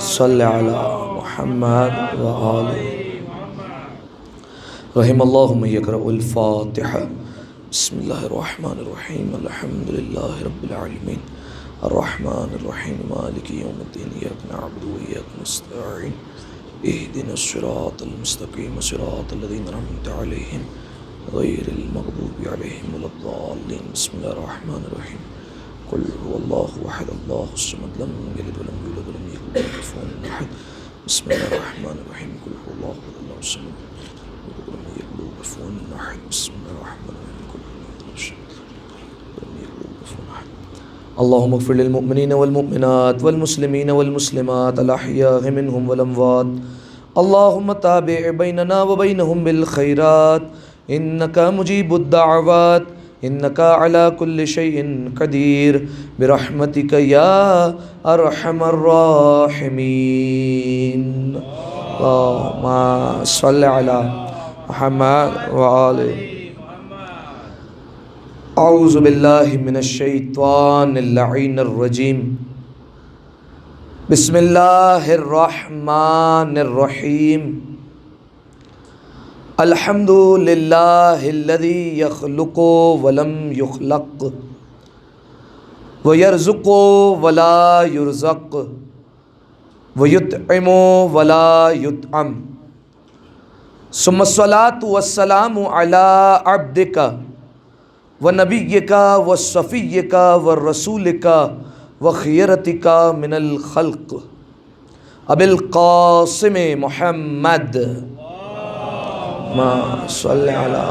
صل علی محمد وآل رحم اللہ من یقرأ الفاتحہ بسم اللہ الرحمن الرحیم الحمد للہ رب العالمین الرحمن الرحیم مالک یوم الدین ایاک نعبد و ایاک نستعین اہدنا الصراط المستقیم صراط الذین انعمت علیہم غیر المغضوب علیہم ولا الضالین بسم اللہ الرحمن الرحیم قل هو اللہ احد اللہ الصمد لم یلد ولم یولد ولم یکن له کفوا احد بسم اللہ الرحمن الرحیم قل هو اللہ احد اللہ الصمد ولم یکن له کفوا احد بسم اللہ الرحمن الرحیم قل هو اللہ الصمد ولم یکن له کفوا احد اللهم اغفر للمؤمنین والمؤمنات والمسلمین والمسلمات الاحیاء منهم والاموات اللهم تابع بیننا وبینهم بالخیرات انک مجیب الدعوات انک علی کل شیء قدیر برحمتک یا ارحم الراحمین اللهم صل علی محمد وآل اعوذ باللہ من الشیطان اللعین الرجیم بسم اللہ الرحمن الرحیم الحمد للہ الذی یخلق ولم یخلق ویرزق ولا یرزق ویطعم ولا یطعم ثم الصلاة والسلام علی عبدک ونبیک وصفیک ورسولک وخیرتک من الخلق ابی القاسم محمد صلی علی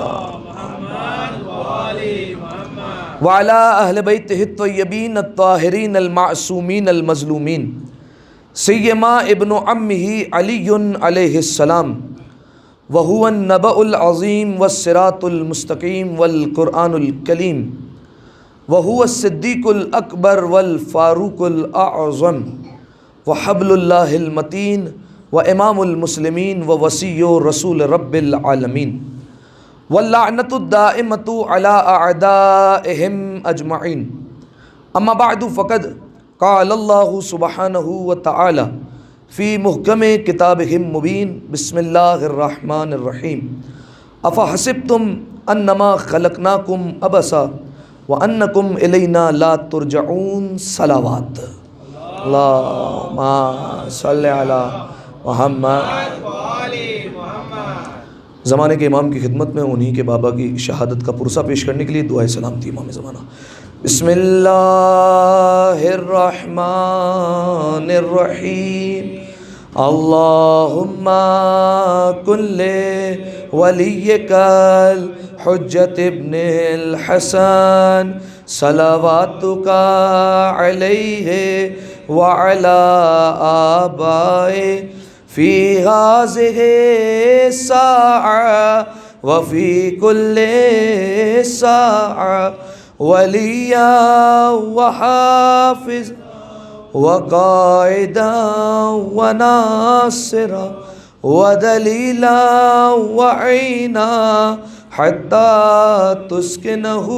وعلی اہل بیتہ الطیبین الطاہرین المعصومین المظلومین سیما ابن عمہ علی علیہ السلام وہو النبأ العظیم والصراط المستقیم والقرآن الکلیم وہو الصدیق الاکبر والفاروق الاعظم وحبل اللہ المتین وامام المسلمین ووصی رسول رب العالمین واللعنۃ الدائمۃ علی اعدائہم اجمعین اما بعد فقد قال اللہ سبحانہ وتعالی فی محکم کتابہ مبین بسم اللہ الرحمن الرحیم افحسبتم انما خلقناکم عبثا وانکم الینا لا ترجعون صلوات اللہم صلی علی محمد زمانے کے امام کی خدمت میں انہی کے بابا کی شہادت کا پرسہ پیش کرنے کے لیے دعائے سلام تھی امام زمانہ بسم اللہ الرحمن الرحیم اللہم کن ولیک الحجت ابن الحسن صلواتک علیہ وعلی آبائے فی ہذہ الساعہ وفی کل ساعہ ولیا وحافظ وقائدا وناصرا ودلیلا وعینا حتی تسکنہ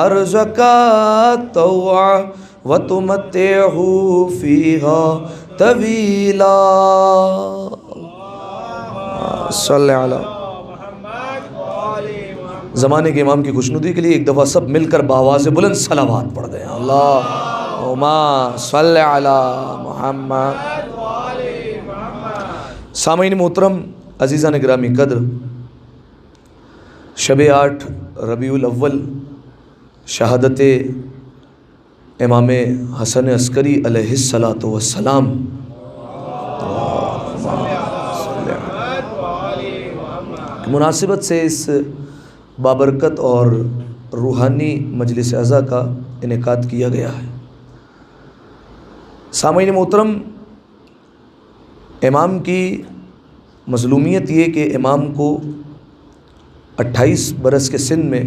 ارضک طوعا وتمتعہ فیہا طویلا صلی علی زمانے کے امام کی خوشنودی کے لیے ایک دفعہ سب مل کر بآواز بلند صلوات پڑھ دیں اللہم صلی علی محمد سامعین محترم عزیزان گرامی قدر شب 8 ربیع الاول شہادت امام حسن عسکری علیہ السلام مناسبت سے اس بابرکت اور روحانی مجلس عزا کا انعقاد کیا گیا ہے۔ سامعین محترم امام کی مظلومیت یہ کہ امام کو 28 برس کے سن میں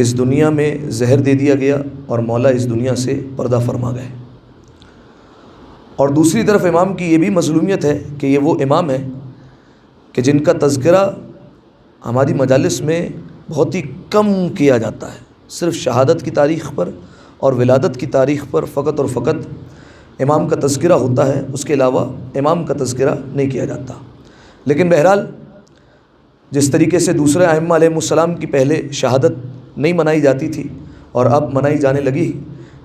اس دنیا میں زہر دے دیا گیا اور مولا اس دنیا سے پردہ فرما گئے، اور دوسری طرف امام کی یہ بھی مظلومیت ہے کہ یہ وہ امام ہے کہ جن کا تذکرہ ہماری مجالس میں بہت ہی کم کیا جاتا ہے، صرف شہادت کی تاریخ پر اور ولادت کی تاریخ پر فقط اور فقط امام کا تذکرہ ہوتا ہے، اس کے علاوہ امام کا تذکرہ نہیں کیا جاتا۔ لیکن بہرحال جس طریقے سے دوسرے ائمہ علیہ السلام کی پہلے شہادت نہیں منائی جاتی تھی اور اب منائی جانے لگی،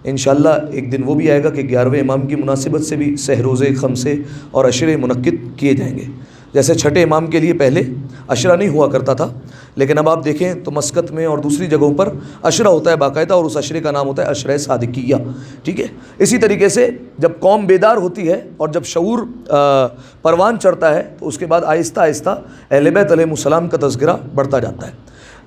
انشاءاللہ ایک دن وہ بھی آئے گا کہ 11ویں امام کی مناسبت سے بھی سہ روزے، خمسے اور عشرے منعقد کیے جائیں گے۔ جیسے چھٹے امام کے لیے پہلے عشرہ نہیں ہوا کرتا تھا، لیکن اب آپ دیکھیں تو مسقط میں اور دوسری جگہوں پر عشرہ ہوتا ہے باقاعدہ، اور اس عشرے کا نام ہوتا ہے عشرہ صادقیہ، ٹھیک ہے۔ اسی طریقے سے جب قوم بیدار ہوتی ہے اور جب شعور پروان چڑھتا ہے تو اس کے بعد آہستہ آہستہ اہل بیت علیہ السلام کا تذکرہ بڑھتا جاتا ہے۔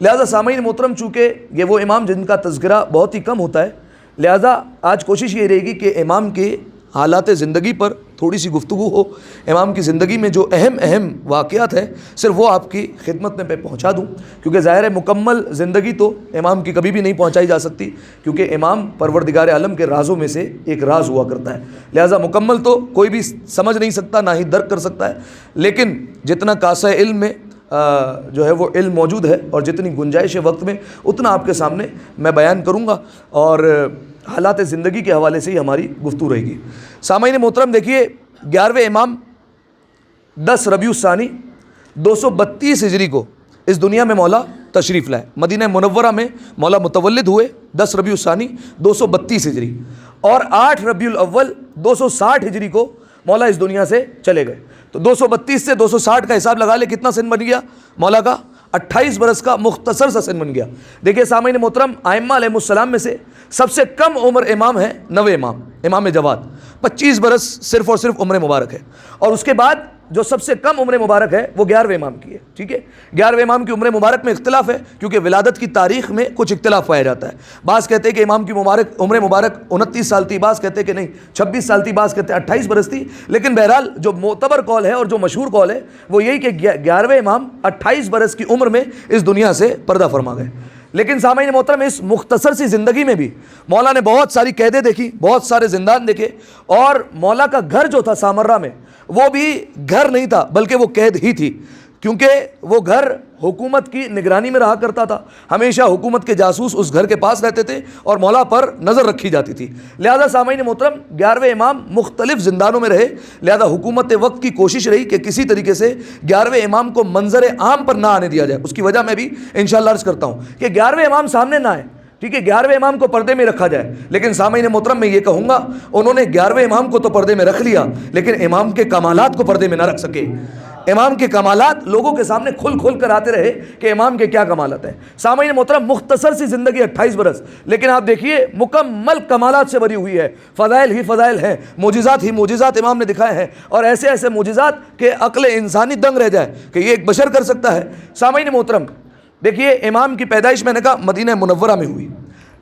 لہٰذا سامعین محترم، چونکہ یہ وہ امام جن کا تذکرہ بہت ہی کم ہوتا ہے، لہٰذا آج کوشش یہ رہے گی کہ امام کے حالات زندگی پر تھوڑی سی گفتگو ہو، امام کی زندگی میں جو اہم واقعات ہیں صرف وہ آپ کی خدمت میں پہنچا دوں، کیونکہ ظاہر ہے مکمل زندگی تو امام کی کبھی بھی نہیں پہنچائی جا سکتی، کیونکہ امام پروردگار عالم کے رازوں میں سے ایک راز ہوا کرتا ہے، لہٰذا مکمل تو کوئی بھی سمجھ نہیں سکتا، نہ ہی درک کر سکتا ہے، لیکن جتنا کاسہ علم میں جو ہے وہ علم موجود ہے اور جتنی گنجائش ہے وقت میں، اتنا آپ کے سامنے میں بیان کروں گا، اور حالات زندگی کے حوالے سے ہی ہماری گفتگو رہے گی۔ سامعین محترم، دیکھیے 11ویں امام 10 ربیع الثانی 232 ہجری کو اس دنیا میں مولا تشریف لائے، مدینہ منورہ میں مولا متولد ہوئے 10 ربیع الثانی 232 ہجری، اور 8 ربیع الاول 260 ہجری کو مولا اس دنیا سے چلے گئے۔ تو 232 سے 260 کا حساب لگا لے، کتنا سن بن گیا مولا کا؟ 28 برس کا مختصر سا سن بن گیا۔ دیکھیے سامعین محترم، ائمہ علیہ السلام میں سے سب سے کم عمر امام ہے 9ویں امام، امام جواد، 25 برس صرف اور صرف عمر مبارک ہے، اور اس کے بعد جو سب سے کم عمر مبارک ہے وہ 11ویں امام کی ہے، ٹھیک ہے۔ 11ویں امام کی عمر مبارک میں اختلاف ہے، کیونکہ ولادت کی تاریخ میں کچھ اختلاف پایا جاتا ہے، بعض کہتے ہیں کہ امام کی عمر مبارک 29 سال تھی، بعض کہتے ہیں کہ نہیں 26 سال تھی، بعض کہتے ہیں 28 برس تھی، لیکن بہرحال جو معتبر قول ہے اور جو مشہور قول ہے وہ یہی کہ 11ویں امام 28 برس کی عمر میں اس دنیا سے پردہ فرما گئے۔ لیکن سامعین محترم، اس مختصر سی زندگی میں بھی مولا نے بہت ساری قیدیں دیکھی، بہت سارے زندان دیکھے، اور مولا کا گھر جو تھا سامرہ میں وہ بھی گھر نہیں تھا بلکہ وہ قید ہی تھی، کیونکہ وہ گھر حکومت کی نگرانی میں رہا کرتا تھا، ہمیشہ حکومت کے جاسوس اس گھر کے پاس رہتے تھے اور مولا پر نظر رکھی جاتی تھی۔ لہذا سامعین محترم، 11ویں امام مختلف زندانوں میں رہے، لہذا حکومت وقت کی کوشش رہی کہ کسی طریقے سے 11ویں امام کو منظر عام پر نہ آنے دیا جائے۔ اس کی وجہ میں بھی انشاءاللہ عرض کرتا ہوں کہ 11ویں امام سامنے نہ آئے، ٹھیک ہے، 11ویں امام کو پردے میں رکھا جائے۔ لیکن سامعین محترم، میں یہ کہوں گا انہوں نے 11ویں امام کو تو پردے میں رکھ لیا، لیکن امام کے کمالات کو پردے میں نہ رکھ سکے۔ امام کے کمالات لوگوں کے سامنے کھل کر آتے رہے کہ امام کے کیا کمالات ہیں۔ سامعین محترم، مختصر سی زندگی 28 برس، لیکن آپ دیکھیے مکمل کمالات سے بھری ہوئی ہے، فضائل ہی فضائل ہیں، معجزات ہی معجزات امام نے دکھائے ہیں، اور ایسے ایسے معجزات کہ عقل انسانی دنگ رہ جائے کہ یہ ایک بشر کر سکتا ہے۔ سامعین محترم، دیکھیے امام کی پیدائش میں نے کہا مدینہ منورہ میں ہوئی۔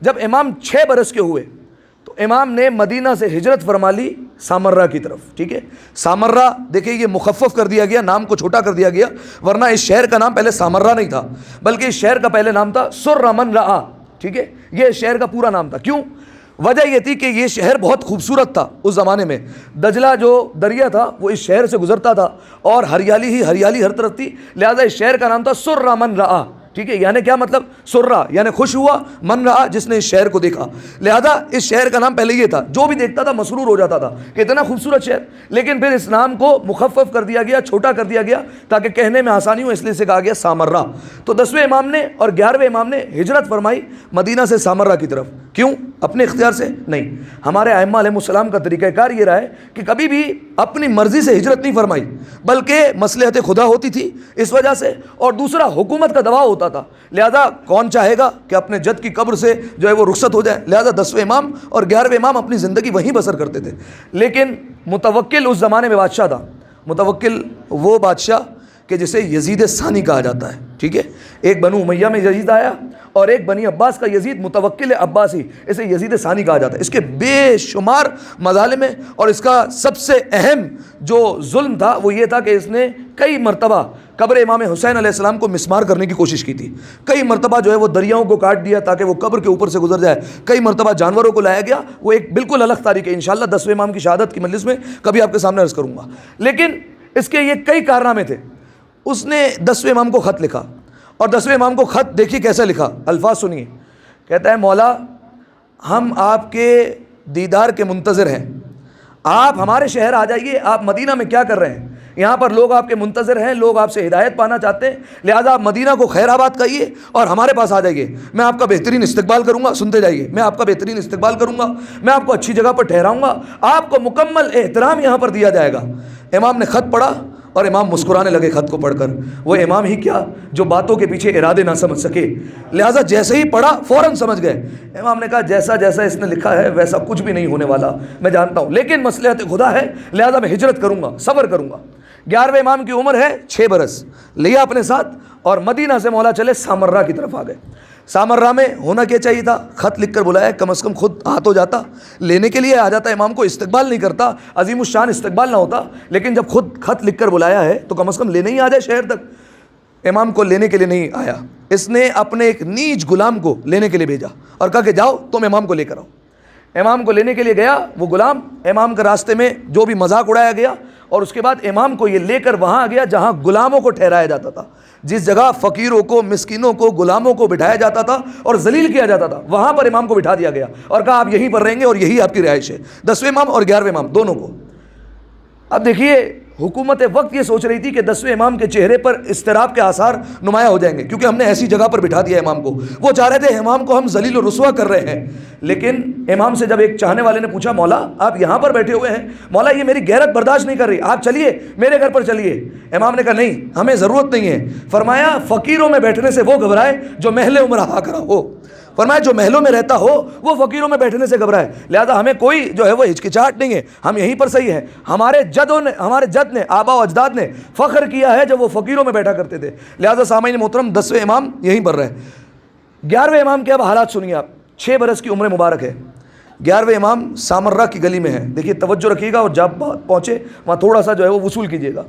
جب امام 6 برس کے ہوئے تو امام نے مدینہ سے ہجرت فرما لی سامرہ کی طرف، ٹھیک ہے۔ سامرہ دیکھیے یہ مخفف کر دیا گیا، نام کو چھوٹا کر دیا گیا، ورنہ اس شہر کا نام پہلے سامرہ نہیں تھا، بلکہ اس شہر کا پہلے نام تھا سر من رعا، ٹھیک ہے، یہ اس شہر کا پورا نام تھا۔ کیوں؟ وجہ یہ تھی کہ یہ شہر بہت خوبصورت تھا اس زمانے میں، دجلہ جو دریا تھا وہ اس شہر سے گزرتا تھا اور ہریالی ہی ہریالی ہر طرف تھی، لہذا اس شہر کا نام تھا سر من رعا، ٹھیک ہے۔ یعنی کیا مطلب؟ سرہ یعنی خوش ہوا، من رہا جس نے اس شہر کو دیکھا، لہذا اس شہر کا نام پہلے یہ تھا، جو بھی دیکھتا تھا مسرور ہو جاتا تھا کہ اتنا خوبصورت شہر، لیکن پھر اس نام کو مخفف کر دیا گیا، چھوٹا کر دیا گیا تاکہ کہنے میں آسانی ہو، اس لیے سے کہا گیا سامرہ۔ تو 10ویں امام نے اور 11ویں امام نے ہجرت فرمائی مدینہ سے سامرہ کی طرف۔ کیوں؟ اپنے اختیار سے نہیں، ہمارے ائمہ علیہ السلام کا طریقہ کار یہ رہا ہے کہ کبھی بھی اپنی مرضی سے ہجرت نہیں فرمائی، بلکہ مصلحت خدا ہوتی تھی اس وجہ سے، اور دوسرا حکومت کا دباؤ ہوتا تھا، لہذا کون چاہے گا کہ اپنے جد کی قبر سے جو ہے وہ رخصت ہو جائے، لہذا 10ویں امام اور 11ویں امام اپنی زندگی وہیں بسر کرتے تھے۔ لیکن متوکل اس زمانے میں بادشاہ تھا، متوکل وہ بادشاہ کہ جسے یزید ثانی کہا جاتا ہے، ٹھیک ہے۔ ایک بنو امیہ میں یزید آیا اور ایک بنی عباس کا یزید، متوکل عباسی، اسے یزید ثانی کہا جاتا ہے۔ اس کے بے شمار مظالم ہیں، اور اس کا سب سے اہم جو ظلم تھا وہ یہ تھا کہ اس نے کئی مرتبہ قبر امام حسین علیہ السلام کو مسمار کرنے کی کوشش کی تھی، کئی مرتبہ جو ہے وہ دریاؤں کو کاٹ دیا تاکہ وہ قبر کے اوپر سے گزر جائے، کئی مرتبہ جانوروں کو لایا گیا، وہ ایک بالکل الگ تاریخ ہے، انشاءاللہ 10ویں امام کی شہادت کی مجلس میں کبھی آپ کے سامنے عرض کروں گا۔ لیکن اس کے یہ کئی کارنامے تھے۔ اس نے 10ویں امام کو خط لکھا، اور 10ویں امام کو خط دیکھیے کیسے لکھا، الفاظ سنیے۔ کہتا ہے مولا، ہم آپ کے دیدار کے منتظر ہیں، آپ ہمارے شہر آ جائیے، آپ مدینہ میں کیا کر رہے ہیں؟ یہاں پر لوگ آپ کے منتظر ہیں، لوگ آپ سے ہدایت پانا چاہتے ہیں، لہٰذا آپ مدینہ کو خیر آباد کہیے اور ہمارے پاس آ جائیے، میں آپ کا بہترین استقبال کروں گا۔ سنتے جائیے، میں آپ کا بہترین استقبال کروں گا، میں آپ کو اچھی جگہ پر ٹھہراؤں گا، آپ کو مکمل احترام یہاں پر دیا جائے گا۔ امام نے خط پڑھا اور امام مسکرانے لگے خط کو پڑھ کر۔ وہ امام ہی کیا جو باتوں کے پیچھے ارادے نہ سمجھ سکے، لہٰذا جیسے ہی پڑھا فوراً سمجھ گئے۔ امام نے کہا جیسا جیسا اس نے لکھا ہے ویسا کچھ بھی نہیں ہونے والا، میں جانتا ہوں، لیکن مصلحت خدا ہے لہٰذا میں ہجرت کروں گا، صبر کروں گا۔ 11ویں امام کی عمر ہے 6 برس، لیا اپنے ساتھ اور مدینہ سے مولا چلے سامرہ کی طرف آ گئے۔ سامرہ میں ہونا کیا چاہیے تھا؟ خط لکھ کر بلایا، کم از کم خود ہاتھ ہو جاتا، لینے کے لیے آ جاتا، امام کو استقبال نہیں کرتا، عظیم الشان استقبال نہ ہوتا، لیکن جب خود خط لکھ کر بلایا ہے تو کم از کم لینے ہی آ جائے شہر تک۔ امام کو لینے کے لیے نہیں آیا، اس نے اپنے ایک نیج غلام کو لینے کے لیے بھیجا اور کہا کہ جاؤ تم امام کو لے کر آؤ۔ امام کو لینے کے لیے گیا وہ غلام، امام کے راستے میں جو بھی مذاق اڑایا گیا اور اس کے بعد امام کو یہ لے کر وہاں گیا جہاں غلاموں کو ٹھہرایا جاتا تھا، جس جگہ فقیروں کو، مسکینوں کو، غلاموں کو بٹھایا جاتا تھا اور ذلیل کیا جاتا تھا، وہاں پر امام کو بٹھا دیا گیا اور کہا آپ یہیں پر رہیں گے اور یہی آپ کی رہائش ہے، 10ویں امام اور 11ویں امام دونوں کو۔ اب دیکھیے حکومت وقت یہ سوچ رہی تھی کہ 10ویں امام کے چہرے پر اضطراب کے آثار نمایاں ہو جائیں گے کیونکہ ہم نے ایسی جگہ پر بٹھا دیا امام کو، وہ چاہ رہے تھے امام کو ہم ذلیل و رسوا کر رہے ہیں۔ لیکن امام سے جب ایک چاہنے والے نے پوچھا مولا آپ یہاں پر بیٹھے ہوئے ہیں، مولا یہ میری غیرت برداشت نہیں کر رہی، آپ چلیے میرے گھر پر چلیے۔ امام نے کہا نہیں ہمیں ضرورت نہیں ہے، فرمایا فقیروں میں بیٹھنے سے وہ گھبرائے جو محل عمرہ کرا ہو، فرمایا جو محلوں میں رہتا ہو وہ فقیروں میں بیٹھنے سے گھبرائے، لہذا ہمیں کوئی جو ہے وہ ہچکچاہٹ نہیں ہے، ہم یہیں پر صحیح ہیں۔ ہمارے جد نے آبا و اجداد نے فخر کیا ہے جب وہ فقیروں میں بیٹھا کرتے تھے، لہذا سامعین محترم 10ویں امام یہیں پر رہے۔ 11ویں امام کے اب حالات سنیے آپ، 6 برس کی عمر مبارک ہے۔ 11ویں امام سامرہ کی گلی میں ہے، دیکھیے توجہ رکھیے گا اور جب پہنچے وہاں تھوڑا سا جو ہے وہ وصول کیجیے گا۔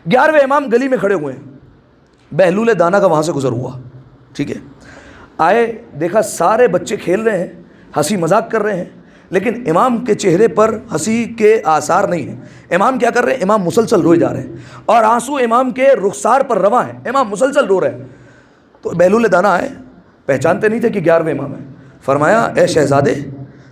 11ویں امام گلی میں کھڑے ہوئے ہیں، بہلول دانا کا وہاں سے گزر ہوا، ٹھیک ہے، آئے دیکھا سارے بچے کھیل رہے ہیں، ہنسی مذاق کر رہے ہیں، لیکن امام کے چہرے پر ہنسی کے آثار نہیں ہیں۔ امام کیا کر رہے ہیں؟ امام مسلسل روئے جا رہے ہیں اور آنسو امام کے رخسار پر رواں ہیں، امام مسلسل رو رہے ہیں۔ تو بہلول دانا آئے، پہچانتے نہیں تھے کہ 11ویں امام ہیں، فرمایا اے شہزادے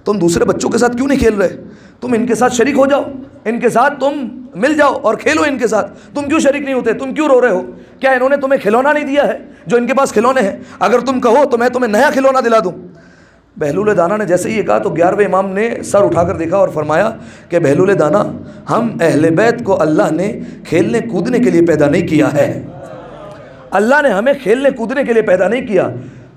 تم دوسرے بچوں کے ساتھ کیوں نہیں کھیل رہے؟ تم ان کے ساتھ شریک ہو جاؤ، ان کے ساتھ تم مل جاؤ اور کھیلو ان کے ساتھ، تم کیوں شریک نہیں ہوتے؟ تم کیوں رو رہے ہو؟ کیا انہوں نے تمہیں کھلونا نہیں دیا ہے جو ان کے پاس کھلونے ہیں؟ اگر تم کہو تو میں تمہیں نیا کھلونا دلا دوں۔ بہلول دانا نے جیسے ہی یہ کہا تو 11ویں امام نے سر اٹھا کر دیکھا اور فرمایا کہ بہلول دانا ہم اہل بیت کو اللہ نے کھیلنے کودنے کے لیے پیدا نہیں کیا ہے، اللہ نے ہمیں کھیلنے کودنے کے لیے پیدا نہیں کیا۔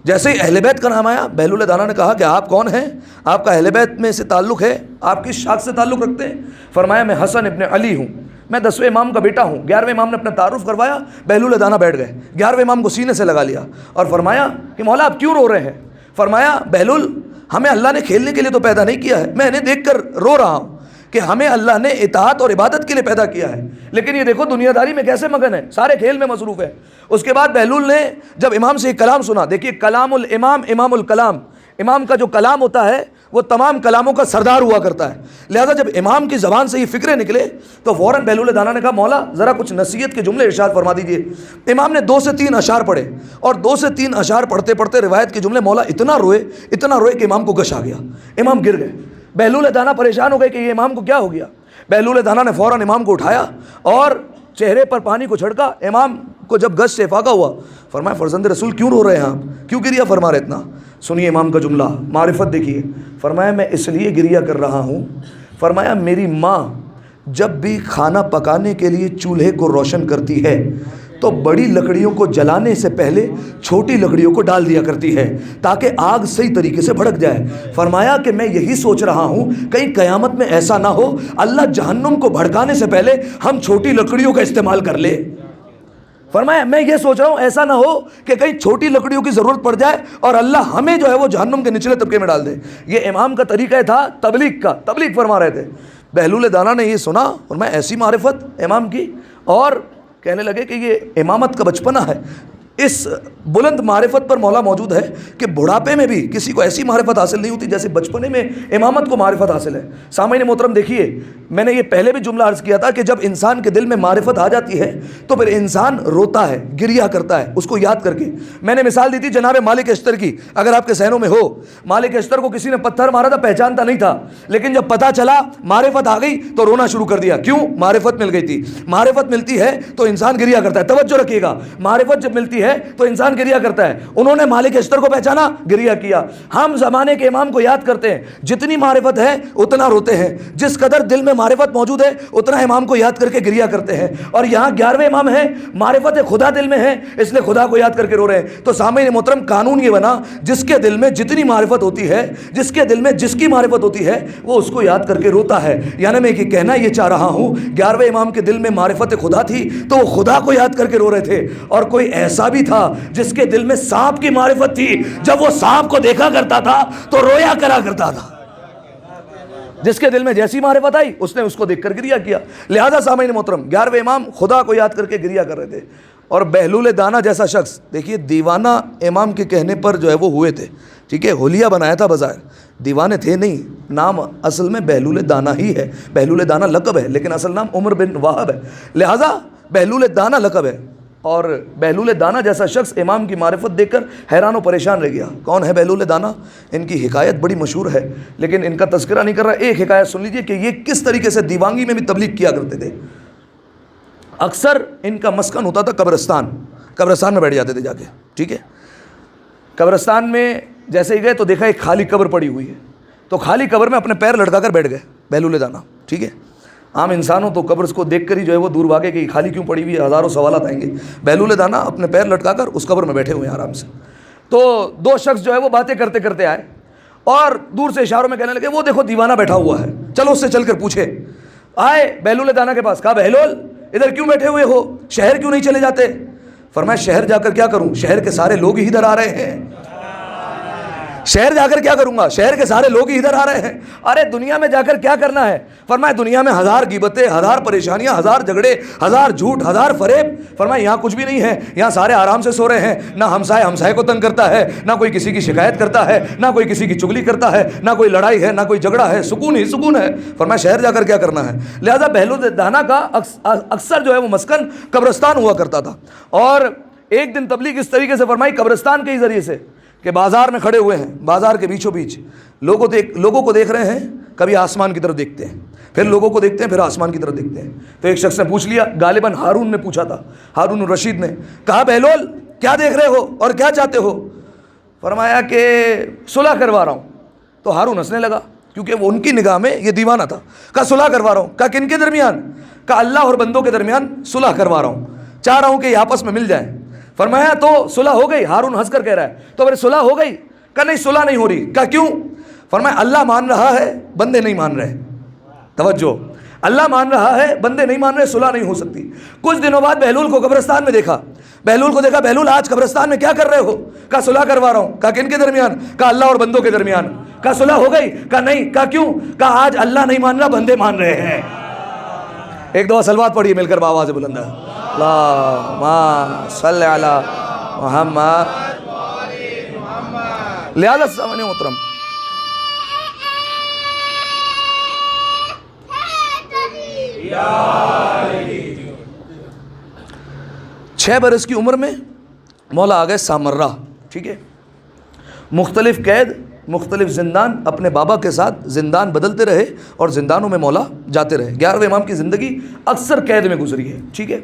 جیسے ہی اہل بیت کا نام آیا بہلول دانا نے کہا کہ آپ کون ہیں؟ آپ کا اہل بیت میں سے تعلق ہے؟ آپ کس شاخ سے تعلق رکھتے ہیں؟ فرمایا میں حسن ابن علی ہوں، میں 10ویں امام کا بیٹا ہوں۔ 11ویں امام نے اپنا تعارف کروایا، بہلول دانا بیٹھ گئے، 11ویں امام کو سینے سے لگا لیا اور فرمایا کہ مولا آپ کیوں رو رہے ہیں؟ فرمایا بہلول ہمیں اللہ نے کھیلنے کے لیے تو پیدا نہیں کیا ہے، میں انہیں دیکھ کر رو رہا ہوں کہ ہمیں اللہ نے اطاعت اور عبادت کے لیے پیدا کیا ہے، لیکن یہ دیکھو دنیا داری میں کیسے مگن ہے، سارے کھیل میں مصروف ہے۔ اس کے بعد بہلول نے جب امام سے ایک کلام سنا، دیکھیے کلام الامام امام الکلام، امام کا جو کلام ہوتا ہے وہ تمام کلاموں کا سردار ہوا کرتا ہے، لہذا جب امام کی زبان سے یہ فکریں نکلے تو فوراً بہلول دانا نے کہا مولا ذرا کچھ نصیحت کے جملے ارشاد فرما دیجئے۔ امام نے 2 سے 3 اشعار پڑھے اور 2 سے 3 اشعار پڑھتے پڑھتے روایت کے جملے مولا اتنا روئے کہ امام کو غش آ گیا، امام گر گئے۔ بہلول دانا پریشان ہو گئے کہ یہ امام کو کیا ہو گیا۔ بہلول دانا نے فوراً امام کو اٹھایا اور چہرے پر پانی کو چھڑکا، امام کو جب غش سے افاقہ ہوا فرمایا فرزند رسول کیوں رو رہے ہیں آپ، کیوں گریہ فرما رہے اتنا؟ سنیے امام کا جملہ، معرفت دیکھیے، فرمایا میں اس لیے گریہ کر رہا ہوں، فرمایا میری ماں جب بھی کھانا پکانے کے لیے چولہے کو روشن کرتی ہے تو بڑی لکڑیوں کو جلانے سے پہلے چھوٹی لکڑیوں کو ڈال دیا کرتی ہے تاکہ آگ صحیح طریقے سے بھڑک جائے۔ فرمایا کہ میں یہی سوچ رہا ہوں کہیں قیامت میں ایسا نہ ہو اللہ جہنم کو بھڑکانے سے پہلے ہم چھوٹی لکڑیوں کا استعمال کر لے۔ فرمایا میں یہ سوچ رہا ہوں ایسا نہ ہو کہ کہیں چھوٹی لکڑیوں کی ضرورت پڑ جائے اور اللہ ہمیں جو ہے وہ جہنم کے نچلے طبقے میں ڈال دے۔ یہ امام کا طریقہ تھا تبلیغ کا، تبلیغ فرما رہے تھے۔ بہلول دانا نے یہ سنا اور میں ایسی معرفت امام کی اور کہنے لگے کہ یہ امامت کا بچپنا ہے، اس بلند معرفت پر مولا موجود ہے کہ بڑھاپے میں بھی کسی کو ایسی معرفت حاصل نہیں ہوتی جیسے بچپنے میں امامت کو معرفت حاصل ہے۔ سامعین محترم دیکھیے، میں نے یہ پہلے بھی جملہ عرض کیا تھا کہ جب انسان کے دل میں معرفت آ جاتی ہے تو پھر انسان روتا ہے، گریہ کرتا ہے اس کو یاد کر کے۔ میں نے مثال دی تھی جناب مالک اشتر کی، اگر آپ کے ذہنوں میں ہو، مالک اشتر کو کسی نے پتھر مارا تھا، پہچانتا نہیں تھا، لیکن جب پتہ چلا معرفت آ گئی تو رونا شروع کر دیا۔ کیوں؟ معرفت مل گئی تھی۔ معرفت ملتی ہے تو انسان گریہ کرتا ہے، توجہ رکھیے گا، معرفت جب ملتی ہے تو انسان گریہ کرتا ہے۔ انہوں نے مالک اشتر کو پہچانا، گریہ کیا۔ ہم زمانے کے امام کو یاد کرتے ہیں، جتنی معرفت ہے اتنا روتے ہیں، جس قدر دل میں معرفت موجود ہے اتنا امام کو یاد کر کے گریہ کرتے ہیں۔ اور یہاں 11ویں امام ہیں، معرفت خدا دل میں ہے اس لیے خدا کو یاد کر کے رو رہے ہیں۔ تو سامعین محترم، قانون یہ بنا، جس کے دل میں جتنی معرفت ہوتی ہے، جس کے دل میں جس کی معرفت ہوتی ہے، وہ اس کو یاد کر کے روتا ہے۔ یعنی میں یہ کہنا یہ چاہ رہا ہوں، 11ویں امام کے دل میں معرفت خدا تھی تو وہ خدا کو یاد کر کے رو رہے تھے۔ اور کوئی ایسا بھی تھا جس کے دل میں سانپ کی معرفت تھی، جب وہ سانپ کو دیکھا کرتا تھا تو رویا کرا کرتا تھا۔ جس کے دل میں جیسی معرفت آئی اس نے اس کو دیکھ کر گریہ کیا۔ لہذا سامعین محترم، 11ویں امام خدا کو یاد کر کے گریہ کر رہے تھے۔ اور بہلول دانا جیسا شخص، دیکھیے دیوانہ امام کے کہنے پر جو ہے وہ ہوئے تھے، ٹھیک ہے، حلیہ بنایا تھا، بظاہر دیوانے تھے نہیں، نام اصل میں بہلول دانا ہی ہے۔ بہلول دانا لقب ہے لیکن اصل نام عمر بن وہب ہے، لہذا بہلول دانا لقب ہے۔ اور بہلول دانا جیسا شخص امام کی معرفت دیکھ کر حیران و پریشان رہ گیا۔ کون ہے بہلول دانا؟ ان کی حکایت بڑی مشہور ہے لیکن ان کا تذکرہ نہیں کر رہا۔ ایک حکایت سن لیجئے کہ یہ کس طریقے سے دیوانگی میں بھی تبلیغ کیا کرتے تھے۔ اکثر ان کا مسکن ہوتا تھا قبرستان میں بیٹھ جاتے تھے جا کے، ٹھیک ہے۔ قبرستان میں جیسے ہی گئے تو دیکھا ایک خالی قبر پڑی ہوئی ہے، تو خالی قبر میں اپنے پیر لٹکا کر بیٹھ گئے بہلول دانا، ٹھیک ہے۔ عام انسانوں تو قبر کو دیکھ کر ہی جو ہے وہ دور بھاگے کہ خالی کیوں پڑی ہوئی ہے، ہزاروں سوالات آئیں گے۔ بہلول دانا اپنے پیر لٹکا کر اس قبر میں بیٹھے ہوئے ہیں آرام سے۔ تو دو شخص جو ہے وہ باتیں کرتے کرتے آئے اور دور سے اشاروں میں کہنے لگے وہ دیکھو دیوانہ بیٹھا ہوا ہے، چلو اس سے چل کر پوچھے۔ آئے بہلول دانا کے پاس، کہا بہلول ادھر کیوں بیٹھے ہوئے ہو، شہر کیوں نہیں چلے جاتے؟ فرمایا شہر جا کر کیا کروں، شہر کے سارے لوگ ہی ادھر آ رہے ہیں۔ شہر جا کر کیا کروں گا، شہر کے سارے لوگ ہی ادھر آ رہے ہیں۔ ارے دنیا میں جا کر کیا کرنا ہے؟ فرمایا دنیا میں ہزار غیبتیں، ہزار پریشانیاں، ہزار جھگڑے، ہزار جھوٹ، ہزار فریب۔ فرمایا یہاں کچھ بھی نہیں ہے، یہاں سارے آرام سے سو رہے ہیں، نہ ہمسائے کو تنگ کرتا ہے، نہ کوئی کسی کی شکایت کرتا ہے، نہ کوئی کسی کی چگلی کرتا ہے، نہ کوئی لڑائی ہے، نہ کوئی جھگڑا ہے، سکون ہی سکون ہے۔ فرمایا شہر جا کر کیا کرنا ہے؟ لہذا بہلول دانا کا اکثر جو ہے وہ مسکن قبرستان ہوا کرتا تھا۔ اور ایک دن تبلیغ اس طریقے سے فرمائی قبرستان کے ہی ذریعے سے کہ بازار میں کھڑے ہوئے ہیں، بازار کے بیچوں بیچ لوگوں کو دیکھ رہے ہیں، کبھی آسمان کی طرف دیکھتے ہیں، پھر لوگوں کو دیکھتے ہیں، پھر آسمان کی طرف دیکھتے ہیں۔ تو ایک شخص نے پوچھ لیا، غالباً ہارون نے پوچھا تھا، ہارون الرشید نے کہا بہلول کیا دیکھ رہے ہو اور کیا چاہتے ہو؟ فرمایا کہ صلح کروا رہا ہوں۔ تو ہارون ہنسنے لگا کیونکہ وہ ان کی نگاہ میں یہ دیوانہ تھا۔ کہا صلح کروا رہا ہوں۔ کہا کن کے درمیان؟ کہا اللہ اور بندوں کے درمیان صلح کروا رہا ہوں، چاہ رہا ہوں کہ یہ آپس میں مل جائیں۔ فرمایا تو صلح ہو گئی؟ ہارون ہنس کر کہہ رہا ہے تو پھر صلح ہو گئی؟ کہا نہیں صلح نہیں ہو رہی۔ کہا کیوں؟ فرمایا اللہ مان رہا ہے، بندے نہیں مان رہے۔ توجہ، اللہ مان رہا ہے، بندے نہیں مان رہے، صلح نہیں ہو سکتی۔ کچھ دنوں بعد بہلول کو قبرستان میں دیکھا، بہلول آج قبرستان میں کیا کر رہے ہو؟ کہا صلح کروا رہا ہوں۔ کہا کن کے درمیان؟ کہا اللہ اور بندوں کے درمیان۔ کہا صلح ہو گئی؟ کہا نہیں۔ کہا کیوں؟ کہا آج اللہ نہیں مان رہا، بندے مان رہے ہیں۔ ایک دفعہ صلوات پڑھیے مل کر بآواز بلند ہے، اللہم صلی علی محمد۔ لہذا سامعین محترم، چھ برس کی عمر میں مولا آ گئے سامرہ، ٹھیک ہے۔ مختلف قید، مختلف زندان، اپنے بابا کے ساتھ زندان بدلتے رہے اور زندانوں میں مولا جاتے رہے۔ 11ویں امام کی زندگی اکثر قید میں گزری ہے، ٹھیک ہے۔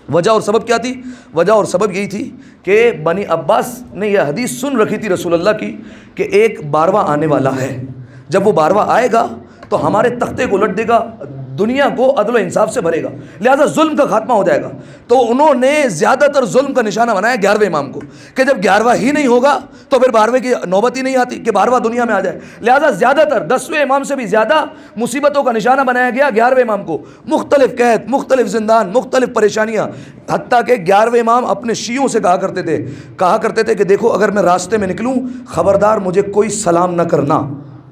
وجہ اور سبب کیا تھی؟ وجہ اور سبب یہی تھی کہ بنی عباس نے یہ حدیث سن رکھی تھی رسول اللہ کی کہ ایک بارواں آنے والا ہے، جب وہ بارواں آئے گا تو ہمارے تختے کو الٹ دے گا، دنیا کو عدل و انصاف سے بھرے گا، لہذا ظلم کا خاتمہ ہو جائے گا۔ تو انہوں نے زیادہ تر ظلم کا نشانہ بنایا 11ویں امام کو کہ جب 11واں ہی نہیں ہوگا تو پھر 12ویں کی نوبت ہی نہیں آتی کہ 12واں دنیا میں آ جائے، لہذا زیادہ تر 10ویں امام سے بھی زیادہ مصیبتوں کا نشانہ بنایا گیا 11ویں امام کو۔ مختلف قید، مختلف زندان، مختلف پریشانیاں، حتیٰ کہ 11ویں امام اپنے شیعوں سے کہا کرتے تھے کہ دیکھو اگر میں راستے میں نکلوں خبردار مجھے کوئی سلام نہ کرنا،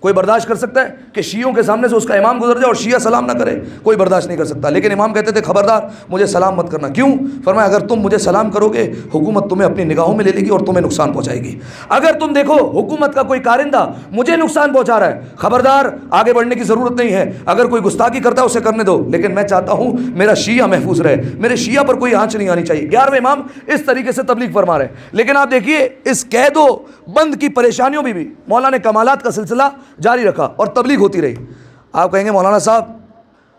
کوئی برداشت کر سکتا ہے کہ شیعوں کے سامنے سے اس کا امام گزر جائے اور شیعہ سلام نہ کرے؟ کوئی برداشت نہیں کر سکتا. لیکن امام کہتے تھے خبردار مجھے سلام مت کرنا. کیوں؟ فرمایا اگر تم مجھے سلام کرو گے حکومت تمہیں اپنی نگاہوں میں لے لے گی اور تمہیں نقصان پہنچائے گی. اگر تم دیکھو حکومت کا کوئی کارندہ مجھے نقصان پہنچا رہا ہے، خبردار آگے بڑھنے کی ضرورت نہیں ہے. اگر کوئی گستاخی کرتا ہے اسے کرنے دو، لیکن میں چاہتا ہوں میرا شیعہ محفوظ رہے، میرے شیعہ پر کوئی آنچ نہیں آنی چاہیے. 11ویں امام اس طریقے سے تبلیغ فرما رہے ہیں. لیکن آپ دیکھیے اس قید و بند کی پریشانیوں میں بھی مولانا نے کمالات کا سلسلہ جاری رکھا اور تبلیغ ہوتی رہی. آپ کہیں گے مولانا صاحب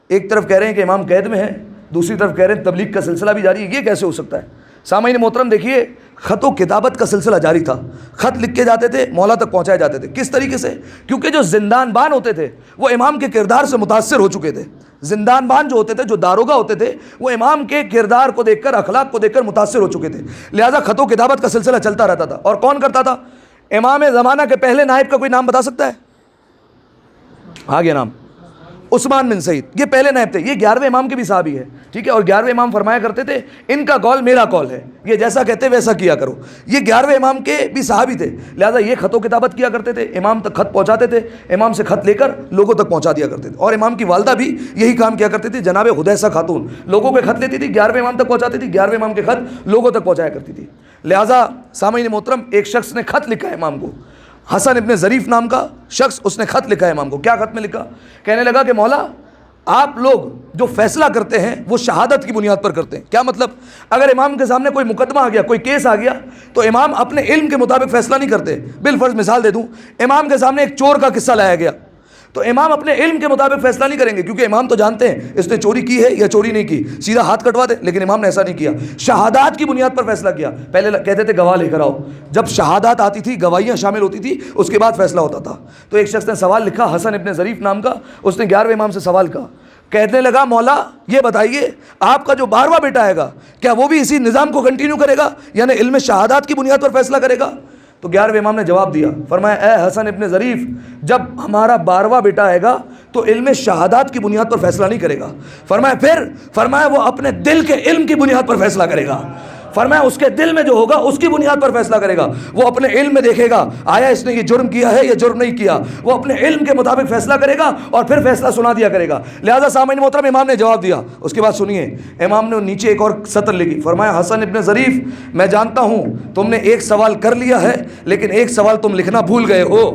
ایک طرف کہہ رہے ہیں کہ امام قید میں ہے، دوسری طرف کہہ رہے ہیں تبلیغ کا سلسلہ بھی جاری ہے، یہ کیسے ہو سکتا ہے؟ سامعین محترم دیکھیے خط و کتابت کا سلسلہ جاری تھا. خط لکھ کے جاتے تھے، مولا تک پہنچائے جاتے تھے. کس طریقے سے؟ کیونکہ جو زندان بان ہوتے تھے وہ امام کے کردار سے متاثر ہو چکے تھے. زندان بان جو ہوتے تھے، جو داروغہ ہوتے تھے، وہ امام کے کردار کو دیکھ کر، اخلاق کو دیکھ کر متاثر ہو چکے تھے. لہذا خط و کتابت کا سلسلہ چلتا رہتا تھا. اور کون کرتا تھا؟ امام زمانہ کے پہلے نائب کا کوئی نام بتا سکتا ہے؟ آگے نام عثمان بن سعید، یہ پہلے نائب تھے. یہ 11ویں امام کے بھی صحابی ہے، ٹھیک ہے. اور 11ویں امام فرمایا کرتے تھے ان کا قول میرا قول ہے، یہ جیسا کہتے ویسا کیا کرو. یہ 11ویں امام کے بھی صحابی تھے. لہذا یہ خط و کتابت کیا کرتے تھے، امام تک خط پہنچاتے تھے، امام سے خط لے کر لوگوں تک پہنچا دیا کرتے تھے. اور امام کی والدہ بھی یہی کام کیا کرتی تھی. جناب حدیثہ خاتون لوگوں کے خط لیتی تھی، 11ویں امام تک پہنچاتی تھی، 11ویں امام کے خط لوگوں تک پہنچایا کرتی تھی. لہذا سامعین محترم ایک شخص نے خط لکھا ہے امام کو، حسن ابن ظریف نام کا شخص، اس نے خط لکھا ہے امام کو. کیا خط میں لکھا؟ کہنے لگا کہ مولا آپ لوگ جو فیصلہ کرتے ہیں وہ شہادت کی بنیاد پر کرتے ہیں. کیا مطلب؟ اگر امام کے سامنے کوئی مقدمہ آ گیا، کوئی کیس آ گیا، تو امام اپنے علم کے مطابق فیصلہ نہیں کرتے. بالفرض مثال دے دوں، امام کے سامنے ایک چور کا قصہ لایا گیا تو امام اپنے علم کے مطابق فیصلہ نہیں کریں گے، کیونکہ امام تو جانتے ہیں اس نے چوری کی ہے یا چوری نہیں کی، سیدھا ہاتھ کٹوا دے. لیکن امام نے ایسا نہیں کیا، شہادات کی بنیاد پر فیصلہ کیا. پہلے کہتے تھے گواہ لے کر آؤ، جب شہادات آتی تھی، گواہیاں شامل ہوتی تھی، اس کے بعد فیصلہ ہوتا تھا. تو ایک شخص نے سوال لکھا حسن ابن ظریف نام کا، اس نے 11ویں امام سے سوال کہا. کہنے لگا مولا یہ بتائیے آپ کا جو 12واں بیٹا آئے گا کیا وہ بھی اسی نظام کو کنٹینیو کرے گا، یعنی علم شہادات کی بنیاد پر فیصلہ کرے گا؟ تو 11ویں امام نے جواب دیا، فرمایا اے حسن ابن ظریف، جب ہمارا 12واں بیٹا آئے گا تو علم شہادات کی بنیاد پر فیصلہ نہیں کرے گا. فرمایا پھر؟ فرمایا وہ اپنے دل کے علم کی بنیاد پر فیصلہ کرے گا. فرمایا اس کے دل میں جو ہوگا اس کی بنیاد پر فیصلہ کرے گا. وہ اپنے علم میں دیکھے گا آیا اس نے یہ جرم کیا ہے یا جرم نہیں کیا، وہ اپنے علم کے مطابق فیصلہ کرے گا اور پھر فیصلہ سنا دیا کرے گا. لہذا سامعین محترم امام نے جواب دیا. اس کے بعد سنیے امام نے نیچے ایک اور سطر لکھی. فرمایا حسن ابن ظریف، میں جانتا ہوں تم نے ایک سوال کر لیا ہے لیکن ایک سوال تم لکھنا بھول گئے ہو.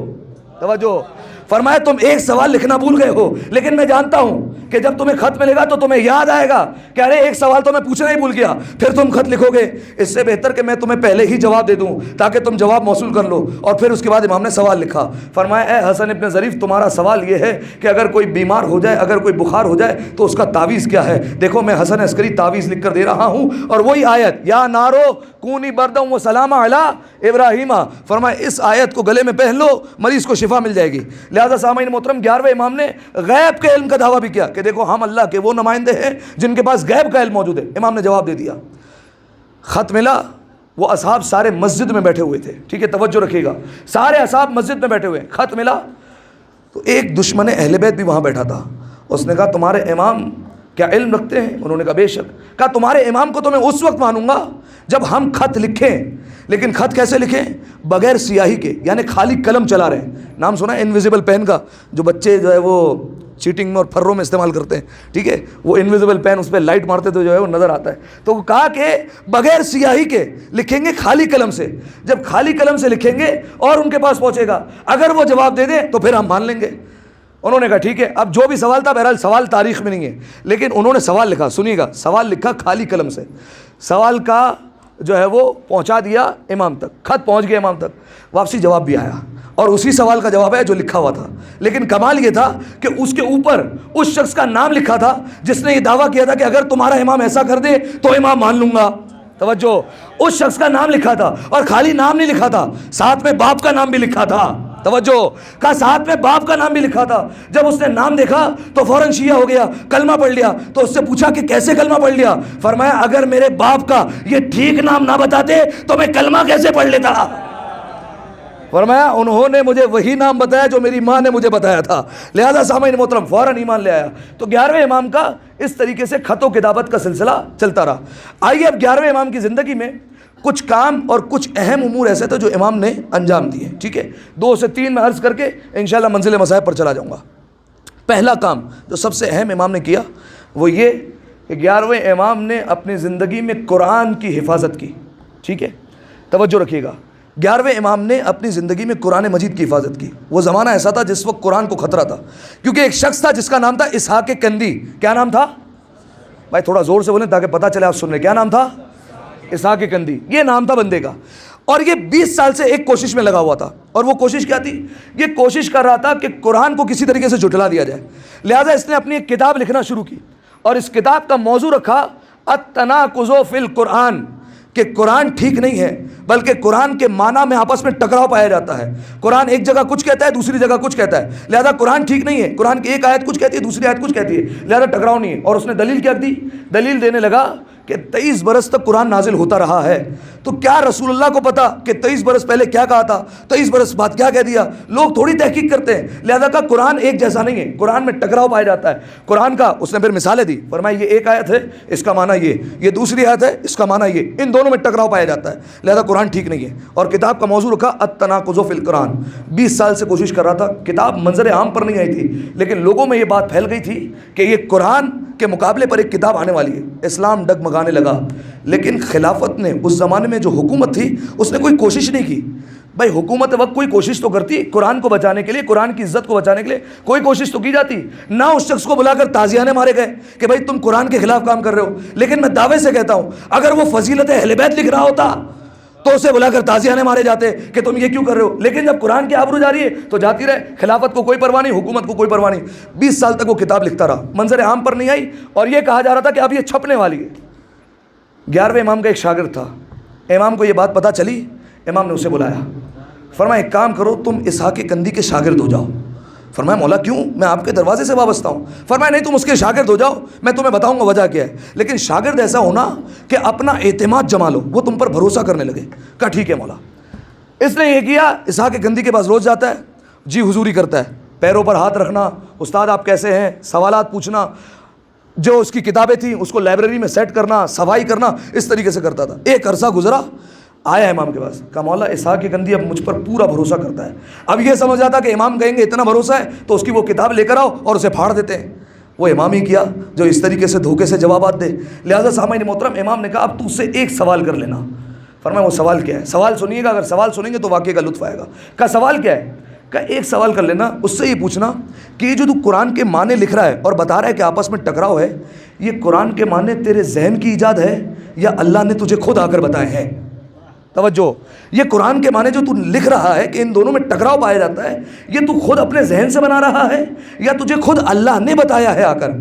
توجہ، فرمایا تم ایک سوال لکھنا بھول گئے ہو، لیکن میں جانتا ہوں کہ جب تمہیں خط ملے گا تو تمہیں یاد آئے گا کہ ارے ایک سوال تو میں پوچھنا ہی بھول گیا، پھر تم خط لکھو گے. اس سے بہتر کہ میں تمہیں پہلے ہی جواب دے دوں تاکہ تم جواب موصول کر لو. اور پھر اس کے بعد امام نے سوال لکھا. فرمایا اے حسن ابن ظریف، تمہارا سوال یہ ہے کہ اگر کوئی بیمار ہو جائے، اگر کوئی بخار ہو جائے تو اس کا تعویذ کیا ہے؟ دیکھو میں حسن عسکری تعویذ لکھ کر دے رہا ہوں، اور وہی آیت یا نارو کونی بردم و سلام علی ابراہیم، فرمایا اس آیت کو گلے میں پہن لو، مریض کو شفا مل جائے گی. لہذا سامعین محترم 11ویں امام نے غیب کے علم کا دعویٰ بھی کیا کہ دیکھو ہم اللہ کے وہ نمائندے ہیں جن کے پاس غیب کا علم موجود ہے. امام نے جواب دے دیا. خط ملا، وہ اصحاب سارے مسجد میں بیٹھے ہوئے تھے، ٹھیک ہے توجہ رکھیے گا، سارے اصحاب مسجد میں بیٹھے ہوئے. خط ملا تو ایک دشمن اہل بیت بھی وہاں بیٹھا تھا. اس نے کہا تمہارے امام کیا علم رکھتے ہیں؟ انہوں نے کہا بے شک. کہا تمہارے امام کو تو میں اس وقت مانوں گا جب ہم خط لکھیں، لیکن خط کیسے لکھیں؟ بغیر سیاہی کے، یعنی خالی قلم چلا رہے ہیں. نام سنا ہے انویزیبل پین کا، جو بچے جو ہے وہ چیٹنگ میں اور پھروں میں استعمال کرتے ہیں، ٹھیک ہے، وہ انویزیبل پین اس پہ لائٹ مارتے تو جو ہے وہ نظر آتا ہے. تو وہ کہا کہ بغیر سیاہی کے لکھیں گے، خالی قلم سے. جب خالی قلم سے لکھیں گے اور ان کے پاس پہنچے گا، اگر وہ جواب دے دیں تو پھر ہم مان لیں گے. انہوں نے کہا ٹھیک ہے. اب جو بھی سوال تھا، بہرحال سوال تاریخ میں نہیں ہے، لیکن انہوں نے سوال لکھا. سنیے گا، سوال لکھا خالی قلم سے، سوال کا جو ہے وہ پہنچا دیا امام تک، خط پہنچ گیا امام تک. واپسی جواب بھی آیا اور اسی سوال کا جواب ہے جو لکھا ہوا تھا. لیکن کمال یہ تھا کہ اس کے اوپر اس شخص کا نام لکھا تھا جس نے یہ دعویٰ کیا تھا کہ اگر تمہارا امام ایسا کر دے تو امام مان لوں گا. توجہ، اس شخص کا نام لکھا تھا، اور خالی نام نہیں لکھا تھا، ساتھ میں باپ کا نام بھی لکھا تھا. توجہ، کا ساتھ میں باپ کا نام بھی لکھا تھا. جب اس نے نام دیکھا تو فوراً شیعہ ہو گیا، کلمہ پڑھ لیا. تو اس سے پوچھا کہ کیسے کلمہ پڑھ لیا؟ فرمایا اگر میرے باپ کا یہ ٹھیک نام نہ بتاتے تو میں کلمہ کیسے پڑھ لیتا؟ فرمایا انہوں نے مجھے وہی نام بتایا جو میری ماں نے مجھے بتایا تھا. لہذا سامعین محترم فوراً ایمان لے آیا. تو 11ویں امام کا اس طریقے سے خط و کتابت کا سلسلہ چلتا رہا. آئیے اب 11ویں امام کی زندگی میں کچھ کام اور کچھ اہم امور ایسے تھے جو امام نے انجام دیے. ٹھیک ہے, 2 سے 3 میں عرض کر کے انشاءاللہ منزل مصائب پر چلا جاؤں گا. پہلا کام جو سب سے اہم امام نے کیا وہ یہ کہ 11ویں امام نے اپنی زندگی میں قرآن کی حفاظت کی. ٹھیک ہے, توجہ رکھیے گا. 11ویں امام نے اپنی زندگی میں قرآن مجید کی حفاظت کی. وہ زمانہ ایسا تھا جس وقت قرآن کو خطرہ تھا, کیونکہ ایک شخص تھا جس کا نام تھا اسحاق کندی. کیا نام تھا بھائی؟ تھوڑا زور سے بولیں تاکہ پتہ چلے آپ سن رہے. کیا نام تھا؟ اسحاق کندی. یہ نام تھا بندے کا, اور یہ 20 سال سے ایک کوشش میں لگا ہوا تھا. اور وہ کوشش کیا تھی؟ یہ کوشش کر رہا تھا کہ قرآن کو کسی طریقے سے جھٹلا دیا جائے. لہٰذا اس نے اپنی ایک کتاب لکھنا شروع کی, اور اس کتاب کا موضوع رکھا التناقض فی القرآن, کہ قرآن ٹھیک نہیں ہے بلکہ قرآن کے معنی میں آپس میں ٹکراؤ پایا جاتا ہے. قرآن ایک جگہ کچھ کہتا ہے, دوسری جگہ کچھ کہتا ہے, لہذا قرآن ٹھیک نہیں ہے. قرآن کی ایک آیت کچھ کہتی ہے, دوسری آیت کچھ کہتی ہے, لہذا ٹکراؤ نہیں ہے. اور اس نے دلیل کیا دی؟ دلیل دینے لگا کہ 23 برس تک قرآن نازل ہوتا رہا ہے, تو کیا رسول اللہ کو پتا کہ 23 برس پہلے کیا کہا تھا, 23 برس بعد کیا کہہ دیا؟ لوگ تھوڑی تحقیق کرتے ہیں. لہذا کہ قرآن ایک جیسا نہیں ہے, قرآن میں ٹکراؤ پایا جاتا ہے. قرآن کا اس نے پھر مثالیں دی, فرمایا یہ ایک آیت ہے اس کا معنی یہ دوسری آیت ہے اس کا معنی یہ, ان دونوں میں ٹکراؤ پایا جاتا ہے, لہذا قرآن ٹھیک نہیں ہے. اور کتاب کا موضوع رکھا التناقض فی القرآن. 20 سال سے کوشش کر رہا تھا. کتاب منظر عام پر نہیں آئی تھی, لیکن لوگوں میں یہ بات پھیل گئی تھی کہ یہ قرآن کے مقابلے پر ایک کتاب آنے والی ہے. اسلام ڈگمگانے لگا, لیکن خلافت نے اس زمانے میں جو حکومت تھی اس نے کوئی کوشش نہیں کی. بھائی حکومت وقت کوئی کوشش تو کرتی قرآن کو بچانے کے لیے, قرآن کی عزت کو بچانے کے لیے کوئی کوشش تو کی جاتی. نہ اس شخص کو بلا کر تازیانے مارے گئے کہ بھائی تم قرآن کے خلاف کام کر رہے ہو. لیکن میں دعوے سے کہتا ہوں اگر وہ فضیلت اہل بیت لکھ رہا ہوتا تو اسے بلا کر تازیانے مارے جاتے کہ تم یہ کیوں کر رہے ہو. لیکن جب قرآن کی آبرو جا رہی ہے تو جاتی رہے, خلافت کو کوئی پرواہ نہیں, حکومت کو کوئی پرواہ نہیں. 20 سال تک وہ کتاب لکھتا رہا, منظر عام پر نہیں آئی, اور یہ کہا جا رہا تھا کہ اب یہ چھپنے والی ہے. 11ویں امام کا ایک شاگرد تھا, امام کو یہ بات پتہ چلی. امام نے اسے بلایا, فرمایا ایک کام کرو, تم اسحاق کندی کے شاگرد ہو جاؤ. فرمایا مولا کیوں؟ میں آپ کے دروازے سے وابستہ ہوں. فرمایا نہیں, تم اس کے شاگرد ہو جاؤ, میں تمہیں بتاؤں گا وجہ کیا ہے. لیکن شاگرد ایسا ہونا کہ اپنا اعتماد جما لو, وہ تم پر بھروسہ کرنے لگے. کہا ٹھیک ہے مولا. اس نے یہ کیا, اسحاق کندی کے پاس روز جاتا ہے, جی حضوری کرتا ہے, پیروں پر ہاتھ رکھنا, استاد آپ کیسے ہیں, سوالات پوچھنا, جو اس کی کتابیں تھیں اس کو لائبریری میں سیٹ کرنا, صفائی کرنا, اس طریقے سے کرتا تھا. ایک عرصہ گزرا, آیا امام کے پاس, کہا مولا اسحاق کندی اب مجھ پر پورا بھروسہ کرتا ہے. اب یہ سمجھ آتا کہ امام کہیں گے اتنا بھروسہ ہے تو اس کی وہ کتاب لے کر آؤ اور اسے پھاڑ دیتے ہیں. وہ امام ہی کیا جو اس طریقے سے دھوکے سے جوابات دے. لہٰذا سامعین محترم, امام نے کہا اب تو اس سے ایک سوال کر لینا. فرمایا وہ سوال کیا ہے؟ سوال سنیے گا, اگر سوال سنیں گے تو واقعے کا لطف آئے گا. کہا سوال کیا ہے؟ کہا ایک سوال کر لینا, اس سے یہ پوچھنا کہ یہ جو تو قرآن کے معنی لکھ رہا ہے اور بتا رہا ہے کہ آپس میں ٹکراؤ ہے, یہ قرآن کے معنی تیرے ذہن کی ایجاد ہے یا اللہ نے تجھے خود آ کر بتائے ہیں؟ توجہ, یہ قرآن کے معنی جو تو لکھ رہا ہے کہ ان دونوں میں ٹکراؤ پایا جاتا ہے, یہ تو خود اپنے ذہن سے بنا رہا ہے یا تجھے خود اللہ نے بتایا ہے آ کر؟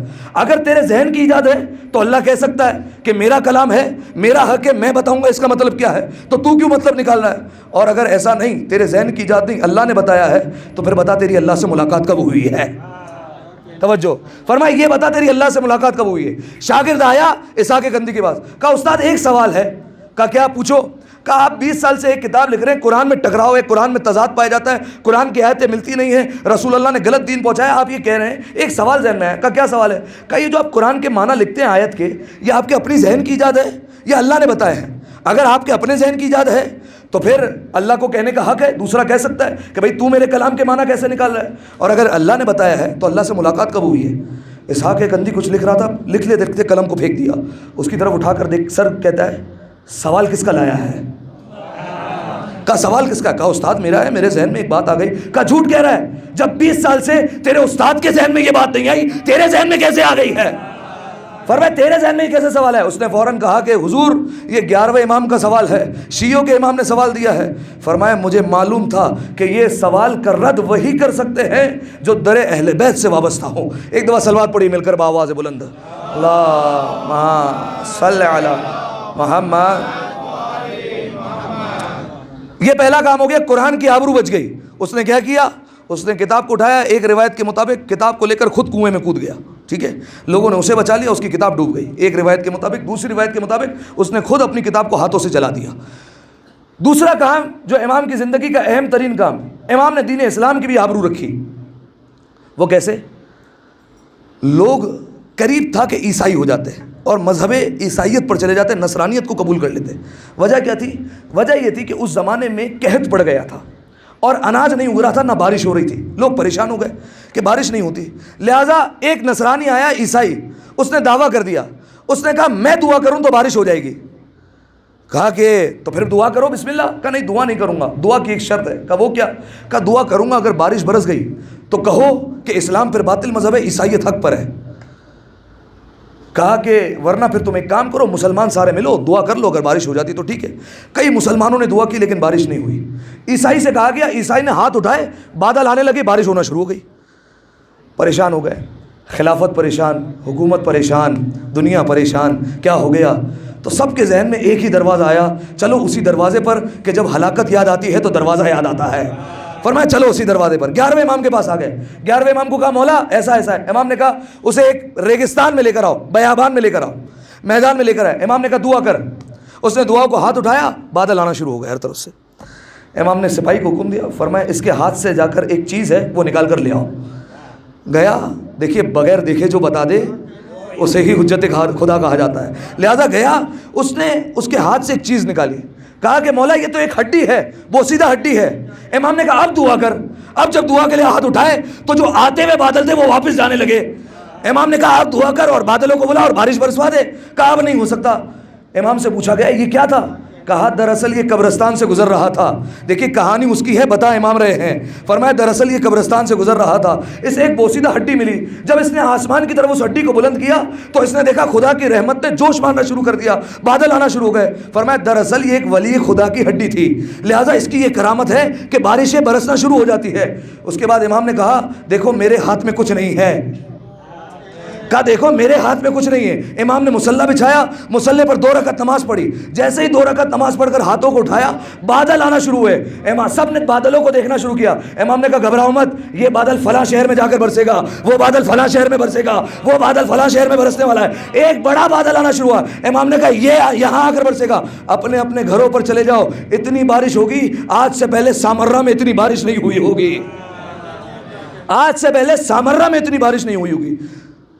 اگر تیرے ذہن کی ایجاد ہے تو اللہ کہہ سکتا ہے کہ میرا کلام ہے, میرا حق ہے, میں بتاؤں گا اس کا مطلب کیا ہے, تو کیوں مطلب نکال رہا ہے؟ اور اگر ایسا نہیں, تیرے ذہن کی ایجاد نہیں, اللہ نے بتایا ہے, تو پھر بتا تیری اللہ سے ملاقات کب ہوئی ہے؟ توجہ, فرمایا یہ بتا تیری اللہ سے ملاقات کب ہوئی ہے؟ شاگرد آیا اسحاق کندی کے پاس, کہا استاد ایک سوال ہے. کہا کیا؟ پوچھو. کہا آپ 20 سال سے ایک کتاب لکھ رہے ہیں, قرآن میں ٹکراؤ ہے, قرآن میں تضاد پایا جاتا ہے, قرآن کی آیتیں ملتی نہیں ہیں, رسول اللہ نے غلط دین پہنچایا, آپ یہ کہہ رہے ہیں. ایک سوال ذہن میں آیا. کہا کیا سوال ہے؟ کہا یہ جو آپ قرآن کے معنی لکھتے ہیں آیت کے, یہ آپ کے اپنی ذہن کی ایجاد ہے یا اللہ نے بتایا ہے؟ اگر آپ کے اپنے ذہن کی ایجاد ہے تو پھر اللہ کو کہنے کا حق ہے, دوسرا کہہ سکتا ہے کہ بھائی تو میرے کلام کے معنی کیسے نکال رہا ہے؟ اور اگر اللہ نے بتایا ہے تو اللہ سے ملاقات کب ہوئی ہے؟ اسحاق کندی کچھ لکھ رہا تھا, لکھ لے دیکھتے قلم کو پھینک دیا, اس کی طرف اٹھا کر دیکھ, سر کہتا ہے سوال کس کا لایا ہے؟ کہا سوال کس کا؟ کہا استاد میرا ہے, میرے ذہن میں ایک بات آ گئی. کہا جھوٹ کہہ رہا ہے, جب 20 سال سے تیرے استاد کے ذہن میں یہ بات نہیں آئی, تیرے ذہن میں کیسے آ گئی ہے؟ فرمایا تیرے ذہن میں یہ کیسے سوال ہے؟ اس نے فوراً کہا کہ حضور یہ 11ویں امام کا سوال ہے, شیعوں کے امام نے سوال دیا ہے. فرمایا مجھے معلوم تھا کہ یہ سوال کا رد وہی کر سکتے ہیں جو در اہل بیت سے وابستہ ہوں. ایک دفعہ صلوات پڑھی مل کر بآواز بلند, اللہم صلی علی محمد. یہ پہلا کام ہو گیا, قرآن کی آبرو بچ گئی. اس نے کیا کیا؟ اس نے کتاب کو اٹھایا, ایک روایت کے مطابق کتاب کو لے کر خود کنویں میں کود گیا. ٹھیک ہے, لوگوں نے اسے بچا لیا, اس کی کتاب ڈوب گئی. ایک روایت کے مطابق, دوسری روایت کے مطابق اس نے خود اپنی کتاب کو ہاتھوں سے جلا دیا. دوسرا کام جو امام کی زندگی کا اہم ترین کام, امام نے دین اسلام کی بھی آبرو رکھی. وہ کیسے؟ لوگ قریب تھا کہ عیسائی ہو جاتے ہیں, اور مذہب عیسائیت پر چلے جاتے، نصرانیت کو قبول کر لیتے۔ وجہ کیا تھی؟ وجہ یہ تھی کہ اس زمانے میں قحط پڑ گیا تھا اور اناج نہیں اگ رہا تھا، نہ بارش ہو رہی تھی، لوگ پریشان ہو گئے کہ بارش نہیں ہوتی۔ لہٰذا ایک نصرانی آیا، عیسائی، اس نے دعویٰ کر دیا، اس نے کہا میں دعا کروں تو بارش ہو جائے گی۔ کہا کہ تو پھر دعا کرو بسم اللہ۔ کہا نہیں دعا نہیں کروں گا، دعا کی ایک شرط ہے۔ کہا وہ کیا؟ کہا دعا کروں گا اگر بارش برس گئی تو کہو کہ اسلام پھر باطل مذہب ہے، عیسائیت حق پر ہے۔ کہا کہ ورنہ پھر تم ایک کام کرو، مسلمان سارے ملو دعا کر لو، اگر بارش ہو جاتی تو ٹھیک ہے۔ کئی مسلمانوں نے دعا کی لیکن بارش نہیں ہوئی۔ عیسائی سے کہا گیا، عیسائی نے ہاتھ اٹھائے، بادل آنے لگے، بارش ہونا شروع ہو گئی۔ پریشان ہو گئے، خلافت پریشان، حکومت پریشان، دنیا پریشان، کیا ہو گیا؟ تو سب کے ذہن میں ایک ہی دروازہ آیا، چلو اسی دروازے پر کہ جب ہلاکت یاد آتی ہے تو دروازہ یاد آتا ہے۔ فرمایا چلو اسی دروازے پر۔ 11ویں امام کے پاس آ گئے، 11ویں امام کو کہا مولا ایسا ایسا ہے۔ امام نے کہا اسے ایک ریگستان میں لے کر آؤ، بیابان میں لے کر آؤ، میدان میں لے کر آئے۔ امام نے کہا دعا کر۔ اس نے دعا کو ہاتھ اٹھایا، بادل آنا شروع ہو گئے ہر طرف سے۔ امام نے سپاہی کو حکم دیا، فرمایا اس کے ہاتھ سے جا کر ایک چیز ہے وہ نکال کر لے آؤ۔ گیا، دیکھیے بغیر دیکھے جو بتا دے اسے ہی حجت خدا کہا جاتا ہے۔ لہذا گیا، اس نے اس کے ہاتھ سے ایک چیز نکالی، کہا کہ مولا یہ تو ایک ہڈی ہے، بوسیدہ ہڈی ہے۔ امام نے کہا اب دعا کر۔ اب جب دعا کے لیے ہاتھ اٹھائے تو جو آتے ہوئے بادل تھے وہ واپس جانے لگے۔ امام نے کہا اب دعا کر اور بادلوں کو بلا اور بارش برسوا دے۔ کہا اب نہیں ہو سکتا۔ امام سے پوچھا گیا یہ کیا تھا؟ کہا دراصل یہ قبرستان سے گزر رہا تھا۔ دیکھیے کہانی اس کی ہے، بتا امام رہے ہیں۔ فرمایا دراصل یہ قبرستان سے گزر رہا تھا، اسے ایک بوسیدہ ہڈی ملی۔ جب اس نے آسمان کی طرف اس ہڈی کو بلند کیا تو اس نے دیکھا خدا کی رحمت نے جوش مارنا شروع کر دیا، بادل آنا شروع ہو گئے۔ فرمایا دراصل یہ ایک ولی خدا کی ہڈی تھی، لہٰذا اس کی یہ کرامت ہے کہ بارشیں برسنا شروع ہو جاتی ہے۔ اس کے بعد امام نے کہا دیکھو میرے ہاتھ میں کچھ نہیں ہے۔ کہا دیکھو میرے ہاتھ میں کچھ نہیں ہے۔ امام نے مصلی بچھایا، مصلی پر 2 رکعت نماز پڑھی۔ جیسے ہی 2 رکعت نماز پڑھ کر ہاتھوں کو اٹھایا بادل آنا شروع ہوئے۔ امام سب نے بادلوں کو دیکھنا شروع کیا۔ امام نے کہا گھبراؤ مت، یہ بادل فلاں شہر میں جا کر برسے گا، وہ بادل فلاں شہر میں برسے گا، وہ بادل فلاں شہر میں برسنے والا ہے۔ ایک بڑا بادل آنا شروع ہوا۔ امام نے کہا یہ یہاں آ کر برسے گا، اپنے اپنے گھروں پر چلے جاؤ، اتنی بارش ہوگی آج سے پہلے سامرہ میں اتنی بارش نہیں ہوئی ہوگی، آج سے پہلے سامرہ میں اتنی بارش نہیں ہوئی ہوگی۔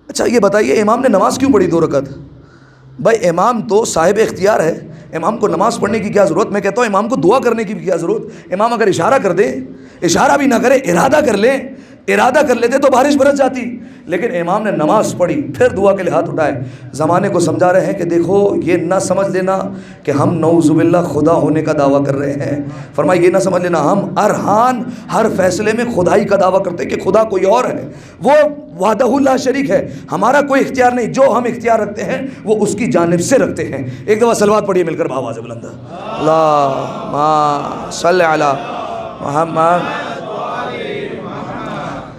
اچھا یہ بتائیے امام نے نماز کیوں پڑھی 2 رکعت؟ بھائی امام تو صاحب اختیار ہے، امام کو نماز پڑھنے کی کیا ضرورت؟ میں کہتا ہوں امام کو دعا کرنے کی بھی کیا ضرورت؟ امام اگر اشارہ کر دے، اشارہ بھی نہ کرے، ارادہ کر لے، ارادہ کر لیتے تو بارش برس جاتی۔ لیکن امام نے نماز پڑھی، پھر دعا کے لیے ہاتھ اٹھائے۔ زمانے کو سمجھا رہے ہیں کہ دیکھو یہ نہ سمجھ لینا کہ ہم نعوذ باللہ خدا ہونے کا دعویٰ کر رہے ہیں۔ فرمایا یہ نہ سمجھ لینا ہم ارحان ہر فیصلے میں خدائی کا دعویٰ کرتے ہیں کہ خدا کوئی اور ہے، وہ وحدہ لا شریک ہے، ہمارا کوئی اختیار نہیں، جو ہم اختیار رکھتے ہیں وہ اس کی جانب سے رکھتے ہیں۔ ایک دفعہ صلوات پڑھیے مل کر بآواز بلند، اللہم صلی علی محمد۔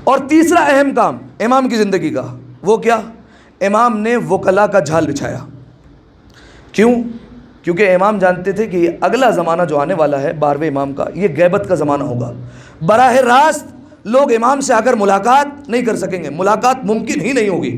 اور تیسرا اہم کام امام کی زندگی کا وہ کیا؟ امام نے وکلا کا جھال بچھایا۔ کیوں؟ کیونکہ امام جانتے تھے کہ یہ اگلا زمانہ جو آنے والا ہے 12ویں امام کا، یہ غیبت کا زمانہ ہوگا۔ براہ راست لوگ امام سے آ کر ملاقات نہیں کر سکیں گے، ملاقات ممکن ہی نہیں ہوگی۔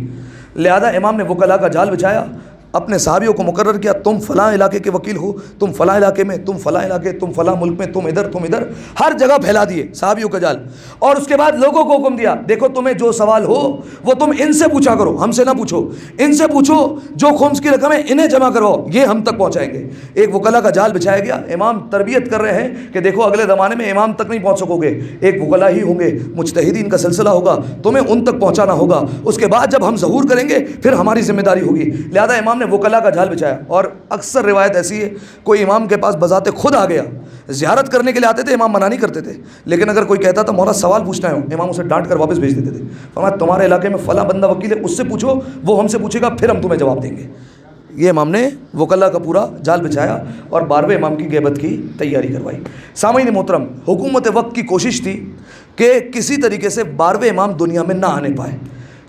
لہذا امام نے وکلا کا جال بچھایا، اپنے صحابیوں کو مقرر کیا، تم فلاں علاقے کے وکیل ہو، تم فلاں علاقے میں، تم فلاں علاقے، تم فلاں ملک میں، تم ادھر، ہر جگہ پھیلا دیے صحابیوں کا جال۔ اور اس کے بعد لوگوں کو حکم دیا دیکھو تمہیں جو سوال ہو وہ تم ان سے پوچھا کرو، ہم سے نہ پوچھو، ان سے پوچھو، جو خمس کی رقم ہے انہیں جمع کرواؤ، یہ ہم تک پہنچائیں گے۔ ایک وکلا کا جال بچھایا گیا۔ امام تربیت کر رہے ہیں کہ دیکھو اگلے زمانے میں امام تک نہیں پہنچ سکو گے، ایک وکلا ہی ہوں گے، مجتہدین کا سلسلہ ہوگا، تمہیں ان تک پہنچانا ہوگا۔ اس کے بعد جب ہم ظہور کریں گے پھر ہماری ذمہ داری ہوگی۔ لہذا امام نے وکلا کا جال بچھایا۔ اور اکثر روایت ایسی ہے کوئی امام کے پاس بذات خود آ گیا، زیارت کرنے کے لیے آتے تھے، امام منع نہیں کرتے تھے، لیکن اگر کوئی کہتا تھا مولا سوال پوچھنا ہے، امام اسے ڈانٹ کر واپس بھیج دیتے تھے۔ فرمایا تمہارے علاقے میں فلاں بندہ وکیل ہے، اس سے پوچھو، وہ ہم سے پوچھے گا، پھر ہم تمہیں جواب دیں گے۔ یہ امام نے وکلا کا پورا جال بچھایا اور 12ویں امام کی غیبت کی تیاری کروائی۔ سامعین محترم، حکومت وقت کی کوشش تھی کہ کسی طریقے سے 12ویں امام دنیا میں نہ آنے پائے،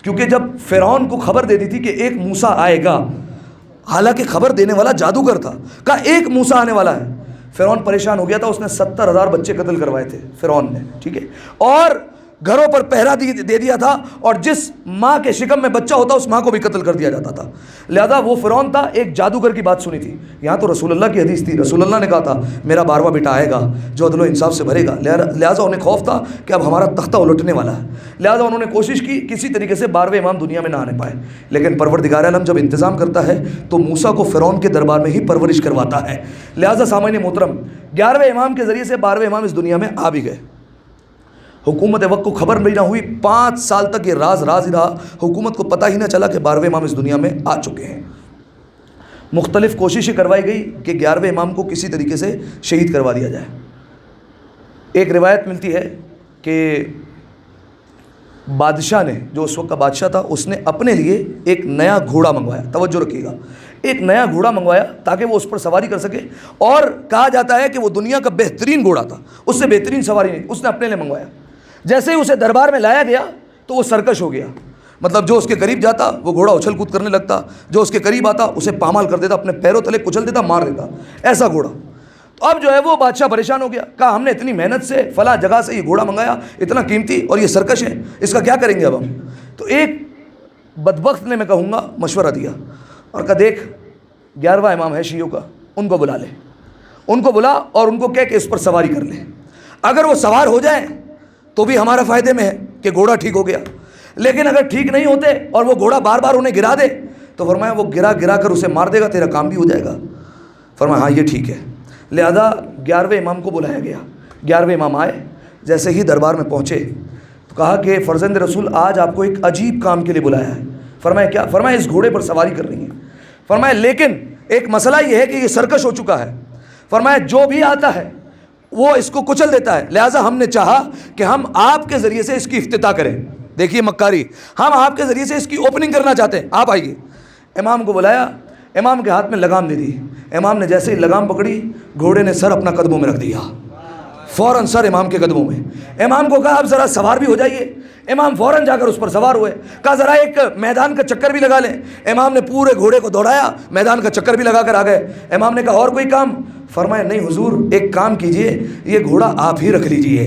کیونکہ جب فرعون کو خبر دے دی تھی کہ ایک موسیٰ آئے گا، حالانکہ خبر دینے والا جادوگر تھا، کہا ایک موسیٰ آنے والا ہے، فرعون پریشان ہو گیا تھا، اس نے 70,000 بچے قتل کروائے تھے فرعون نے، ٹھیک ہے، اور گھروں پر پہرا دے دیا تھا، اور جس ماں کے شکم میں بچہ ہوتا اس ماں کو بھی قتل کر دیا جاتا تھا۔ لہذا وہ فرعون تھا، ایک جادوگر کی بات سنی تھی، یہاں تو رسول اللہ کی حدیث تھی، رسول اللہ نے کہا تھا میرا 12واں بیٹا آئے گا جو عدل و انصاف سے بھرے گا، لہذا انہیں خوف تھا کہ اب ہمارا تختہ الٹنے والا ہے، لہذا انہوں نے کوشش کی کسی طریقے سے 12ویں امام دنیا میں نہ آنے پائے، لیکن پروردگار عالم جب انتظام کرتا ہے تو موسیٰ کو فرعون کے دربار میں ہی پرورش کرواتا ہے۔ لہذا سامعین محترم، 11ویں امام کے ذریعے سے 12ویں امام اس دنیا میں آ بھی گئے۔ حکومت وقت کو خبر بھی نہ ہوئی، 5 سال تک یہ راز ہی رہا، حکومت کو پتہ ہی نہ چلا کہ 12ویں امام اس دنیا میں آ چکے ہیں۔ مختلف کوششیں کروائی گئی کہ 11ویں امام کو کسی طریقے سے شہید کروا دیا جائے۔ ایک روایت ملتی ہے کہ بادشاہ نے، جو اس وقت کا بادشاہ تھا، اس نے اپنے لیے ایک نیا گھوڑا منگوایا، توجہ رکھیے گا، ایک نیا گھوڑا منگوایا تاکہ وہ اس پر سواری کر سکے، اور کہا جاتا ہے کہ وہ دنیا کا بہترین گھوڑا تھا، اس سے بہترین سواری نہیں، اس نے اپنے لیے منگوایا۔ جیسے ہی اسے دربار میں لایا گیا تو وہ سرکش ہو گیا، مطلب جو اس کے قریب جاتا وہ گھوڑا اچھل کود کرنے لگتا، جو اس کے قریب آتا اسے پامال کر دیتا، اپنے پیروں تلے کچل دیتا، مار دیتا، ایسا گھوڑا۔ تو اب جو ہے وہ بادشاہ پریشان ہو گیا، کہا ہم نے اتنی محنت سے فلاں جگہ سے یہ گھوڑا منگایا، اتنا قیمتی، اور یہ سرکش ہے، اس کا کیا کریں گے اب ہم؟ تو ایک بدبخت نے، میں کہوں گا، مشورہ دیا اور کہا دیکھ 11واں امام ہے شیعوں کا، ان کو بلا لے، ان کو بلا اور ان کو کہہ کہ اس پر سواری کر لے، اگر وہ سوار ہو جائیں تو بھی ہمارا فائدے میں ہے کہ گھوڑا ٹھیک ہو گیا، لیکن اگر ٹھیک نہیں ہوتے اور وہ گھوڑا بار بار انہیں گرا دے تو فرمایا وہ گرا کر اسے مار دے گا، تیرا کام بھی ہو جائے گا۔ فرمایا ہاں یہ ٹھیک ہے۔ لہذا 11ویں امام کو بلایا گیا، 11ویں امام آئے، جیسے ہی دربار میں پہنچے تو کہا کہ فرزند رسول آج آپ کو ایک عجیب کام کے لیے بلایا ہے۔ فرمایا کیا؟ فرمایا اس گھوڑے پر سواری کر رہی ہیں۔ فرمایا لیکن ایک مسئلہ یہ ہے کہ یہ سرکش ہو چکا ہے۔ فرمایا جو بھی آتا ہے وہ اس کو کچل دیتا ہے، لہٰذا ہم نے چاہا کہ ہم آپ کے ذریعے سے اس کی افتتاح کریں۔ دیکھیے مکاری، ہم آپ کے ذریعے سے اس کی اوپننگ کرنا چاہتے ہیں، آپ آئیے۔ امام کو بلایا، امام کے ہاتھ میں لگام دے دی، امام نے جیسے ہی لگام پکڑی گھوڑے نے سر اپنا قدموں میں رکھ دیا، فوراً سر امام کے قدموں میں۔ امام کو کہا اب ذرا سوار بھی ہو جائیے، امام فوراً جا کر اس پر سوار ہوئے، کہا ذرا ایک میدان کا چکر بھی لگا لیں، امام نے پورے گھوڑے کو دوڑایا، میدان کا چکر بھی لگا کر آ گئے۔ امام نے کہا اور کوئی کام؟ فرمایا نہیں حضور، ایک کام کیجئے، یہ گھوڑا آپ ہی رکھ لیجئے،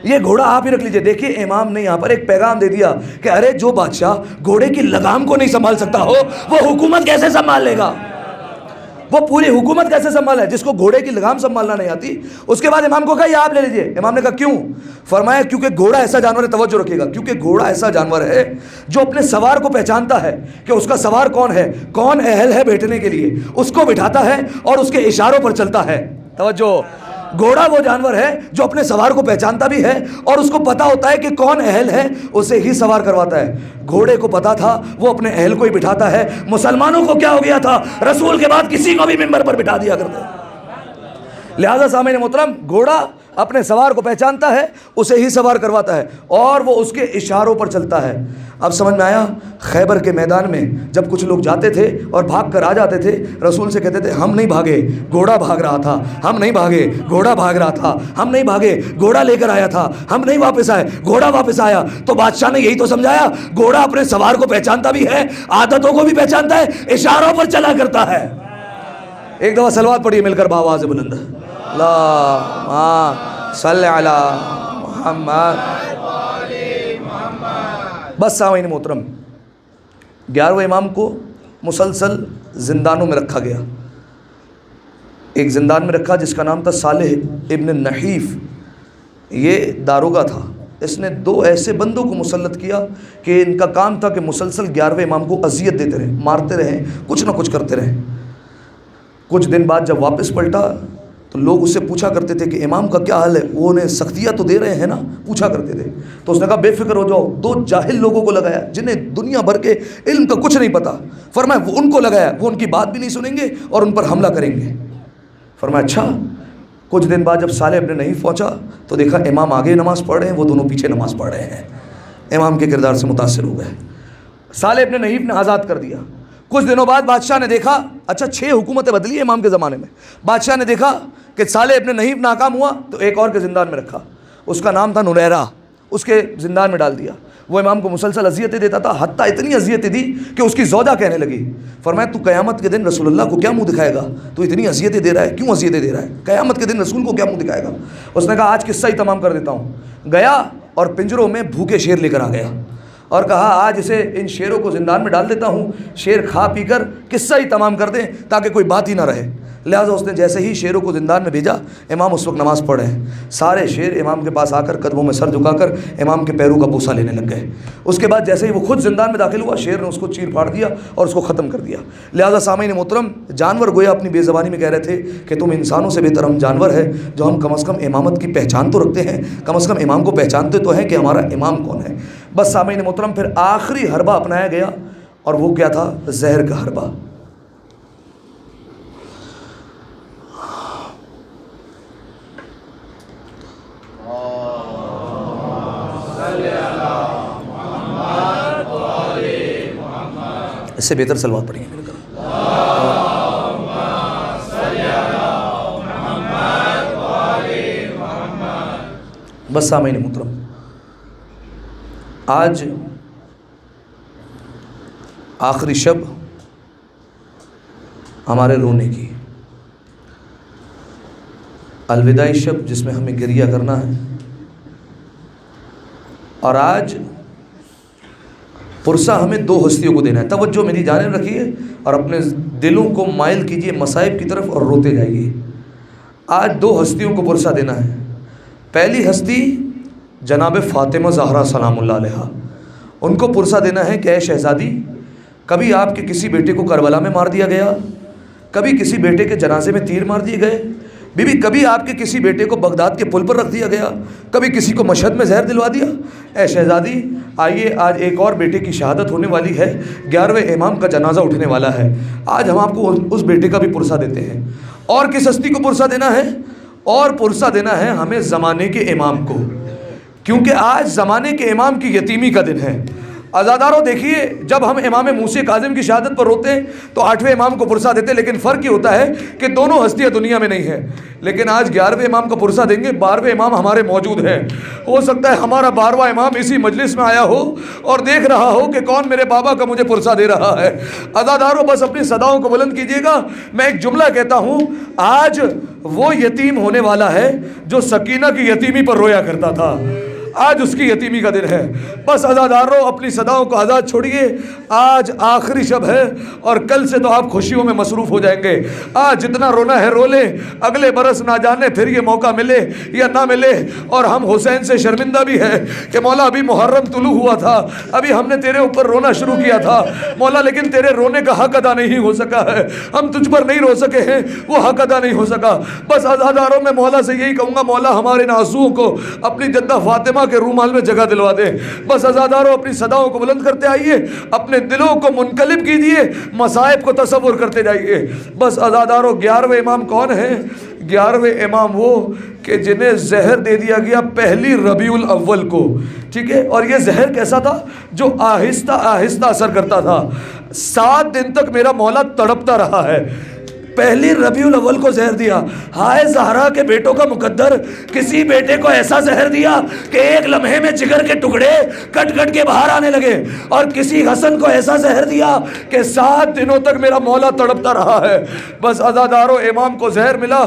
یہ گھوڑا آپ ہی رکھ لیجئے۔ دیکھیے امام نے یہاں پر ایک پیغام دے دیا کہ ارے جو بادشاہ گھوڑے کی لگام کو نہیں سنبھال سکتا ہو وہ حکومت کیسے سنبھال لے گا، وہ پوری حکومت کیسے سنبھال ہے؟ جس کو گھوڑے کی لگام سنبھالنا نہیں آتی۔ اس کے بعد امام کو کہا یہ آپ لے لیجئے۔ امام نے کہا کیوں؟ فرمایا کیونکہ گھوڑا ایسا جانور ہے، توجہ رکھیے گا، کیونکہ گھوڑا ایسا جانور ہے جو اپنے سوار کو پہچانتا ہے کہ اس کا سوار کون ہے، کون اہل ہے بیٹھنے کے لیے، اس کو بٹھاتا ہے اور اس کے اشاروں پر چلتا ہے۔ توجہ، گھوڑا وہ جانور ہے جو اپنے سوار کو پہچانتا بھی ہے اور اس کو پتا ہوتا ہے کہ کون اہل ہے، اسے ہی سوار کرواتا ہے۔ گھوڑے کو پتا تھا وہ اپنے اہل کو ہی بٹھاتا ہے۔ مسلمانوں کو کیا ہو گیا تھا؟ رسول کے بعد کسی کو بھی منبر پر بٹھا دیا کرتا ہے۔ لہذا سامعین محترم، گھوڑا اپنے سوار کو پہچانتا ہے، اسے ہی سوار کرواتا ہے اور وہ اس کے اشاروں پر چلتا ہے۔ اب سمجھ میں آیا؟ خیبر کے میدان میں جب کچھ لوگ جاتے تھے اور بھاگ کر آ جاتے تھے، رسول سے کہتے تھے ہم نہیں بھاگے، گھوڑا بھاگ رہا تھا، ہم نہیں بھاگے، گھوڑا بھاگ رہا تھا، ہم نہیں بھاگے، گھوڑا لے کر آیا تھا، ہم نہیں واپس آئے، گھوڑا واپس آیا۔ تو بادشاہ نے یہی تو سمجھایا، گھوڑا اپنے سوار کو پہچانتا بھی ہے، عادتوں کو بھی پہچانتا ہے، اشاروں پر چلا کرتا ہے۔ ایک دفعہ صلوات پڑھیے مل کر بآواز بلند، اللہم صلی علی محمد۔ بس سامعین محترم، 11ویں امام کو مسلسل زندانوں میں رکھا گیا۔ ایک زندان میں رکھا جس کا نام تھا صالح ابن نحیف، یہ داروغہ تھا۔ اس نے 2 ایسے بندوں کو مسلط کیا کہ ان کا کام تھا کہ مسلسل 11ویں امام کو اذیت دیتے رہے، مارتے رہے، کچھ نہ کچھ کرتے رہے۔ کچھ دن بعد جب واپس پلٹا تو لوگ اس سے پوچھا کرتے تھے کہ امام کا کیا حال ہے، وہ انہیں سختیاں تو دے رہے ہیں نا، پوچھا کرتے تھے۔ تو اس نے کہا بے فکر ہو جاؤ، 2 جاہل لوگوں کو لگایا جنہیں دنیا بھر کے علم کا کچھ نہیں پتا، فرمایا وہ ان کو لگایا، وہ ان کی بات بھی نہیں سنیں گے اور ان پر حملہ کریں گے۔ فرمایا اچھا۔ کچھ دن بعد جب صالح ابن نحیف پہنچا تو دیکھا امام آگے نماز پڑھ رہے ہیں، وہ دونوں پیچھے نماز پڑھ رہے ہیں۔ امام کے کردار سے متاثر ہو گئے، صالح ابن نحیف نے آزاد کر دیا۔ کچھ دنوں بعد بادشاہ نے دیکھا، اچھا 6 حکومتیں بدلی امام کے زمانے میں، بادشاہ نے دیکھا کہ صالح ابن نحیف ناکام ہوا تو ایک اور کے زندان میں رکھا، اس کا نام تھا نریرہ، اس کے زندان میں ڈال دیا۔ وہ امام کو مسلسل اذیتیں دیتا تھا، حتیٰ اتنی اذیتیں دی کہ اس کی زوجہ کہنے لگی، فرمایا تو قیامت کے دن رسول اللہ کو کیا منہ دکھائے گا؟ تو اتنی اذیتیں دے رہا ہے، کیوں اذیتیں دے رہا ہے؟ قیامت کے دن رسول کو کیا منہ دکھائے گا؟ اس نے کہا آج قصہ ہی تمام کر دیتا ہوں۔ گیا اور پنجروں میں بھوکے شیر لے کر آ گیا اور کہا آج اسے ان شیروں کو زندان میں ڈال دیتا ہوں، شیر کھا پی کر قصہ ہی تمام کر دیں تاکہ کوئی بات ہی نہ رہے۔ لہٰذا اس نے جیسے ہی شیروں کو زندان میں بھیجا، امام اس وقت نماز پڑھ رہے ہیں، سارے شیر امام کے پاس آ کر قدموں میں سر جھکا کر امام کے پیروں کا بوسہ لینے لگ گئے۔ اس کے بعد جیسے ہی وہ خود زندان میں داخل ہوا، شیر نے اس کو چیر پھاڑ دیا اور اس کو ختم کر دیا۔ لہٰذا سامعین محترم، جانور گویا اپنی بے زبانی میں کہہ رہے تھے کہ تم انسانوں سے بہتر ہم جانور ہے، جو ہم کم از کم امامت کی پہچان تو رکھتے ہیں، کم از کم امام کو پہچانتے تو ہیں کہ ہمارا امام کون ہے۔ بس سامعین محترم، پھر آخری حربہ اپنایا گیا اور وہ کیا تھا؟ زہر کا حربہ۔ اس سے بہتر صلوات پڑھیں گے میرے گھر۔ بس سامعین محترم، آج آخری شب ہمارے رونے کی، الوداعی شب جس میں ہمیں گریہ کرنا ہے، اور آج پرسہ ہمیں دو ہستیوں کو دینا ہے۔ توجہ میری جانب رکھیے اور اپنے دلوں کو مائل کیجیے مصائب کی طرف اور روتے جائیے۔ آج دو ہستیوں کو پرسہ دینا ہے۔ پہلی ہستی جناب فاطمہ زہرا سلام اللہ علیہا، ان کو پرسہ دینا ہے کہ اے شہزادی، کبھی آپ کے کسی بیٹے کو کربلا میں مار دیا گیا، کبھی کسی بیٹے کے جنازے میں تیر مار دیے گئے، بی بی کبھی آپ کے کسی بیٹے کو بغداد کے پل پر رکھ دیا گیا، کبھی کسی کو مشہد میں زہر دلوا دیا؟ اے شہزادی، آئیے آج ایک اور بیٹے کی شہادت ہونے والی ہے، 11ویں امام کا جنازہ اٹھنے والا ہے، آج ہم آپ کو اس بیٹے کا بھی پرسہ دیتے ہیں۔ اور کس ہستی کو پرسہ دینا ہے؟ اور پرسہ دینا ہے ہمیں زمانے کے امام کو، کیونکہ آج زمانے کے امام کی یتیمی کا دن ہے۔ عزادارو دیکھیے، جب ہم امام موسی کاظم کی شہادت پر روتے ہیں تو 8ویں امام کو پرسہ دیتے، لیکن فرق یہ ہوتا ہے کہ دونوں ہستیاں دنیا میں نہیں ہیں۔ لیکن آج 11ویں امام کا پرسہ دیں گے، 12ویں امام ہمارے موجود ہیں۔ ہو سکتا ہے ہمارا 12واں امام اسی مجلس میں آیا ہو اور دیکھ رہا ہو کہ کون میرے بابا کا مجھے پرسہ دے رہا ہے۔ عزادارو بس اپنی صداؤں کو بلند کیجیے گا۔ میں ایک جملہ کہتا ہوں، آج وہ یتیم ہونے والا ہے جو سکینہ کی یتیمی پر رویا کرتا تھا، آج اس کی یتیمی کا دن ہے۔ بس عزادارو اپنی صداؤں کو آزاد چھوڑیے، آج آخری شب ہے اور کل سے تو آپ خوشیوں میں مصروف ہو جائیں گے۔ آج جتنا رونا ہے رو لیں، اگلے برس نہ جانے پھر یہ موقع ملے یا نہ ملے۔ اور ہم حسین سے شرمندہ بھی ہے کہ مولا ابھی محرم طلوع ہوا تھا، ابھی ہم نے تیرے اوپر رونا شروع کیا تھا مولا، لیکن تیرے رونے کا حق ادا نہیں ہو سکا ہے، ہم تجھ پر نہیں رو سکے ہیں، وہ حق ادا نہیں ہو سکا۔ بس عزاداروں میں مولا سے یہی کہوں گا، مولا ہمارے ان آنسوؤں کو اپنی جدہ فاطمہ کے رومال میں جگہ دلوا دے۔ بس عزاداروں اپنی صداؤں کو بلند کرتے آئیے، اپنے دلوں کو منقلب کیجئے، مصائب کو تصور کرتے جائیے۔ بس عزاداروں 11ویں امام کون ہیں؟ 11ویں امام وہ کہ جنہیں زہر دے دیا گیا پہلی ربیع الاول کو، ٹھیک ہے؟ اور یہ زہر کیسا تھا؟ جو آہستہ آہستہ اثر کرتا تھا۔ 7 دن تک میرا مولا تڑپتا رہا ہے، پہلی ربیع الاول کو زہر دیا۔ ہائے زہرا کے بیٹوں کا مقدر، کسی بیٹے کو ایسا زہر دیا کہ ایک لمحے میں جگر کے ٹکڑے کٹ کٹ کے باہر آنے لگے، اور کسی حسن کو ایسا زہر دیا کہ 7 دنوں تک میرا مولا تڑپتا رہا ہے۔ بس عزادارو امام کو زہر ملا،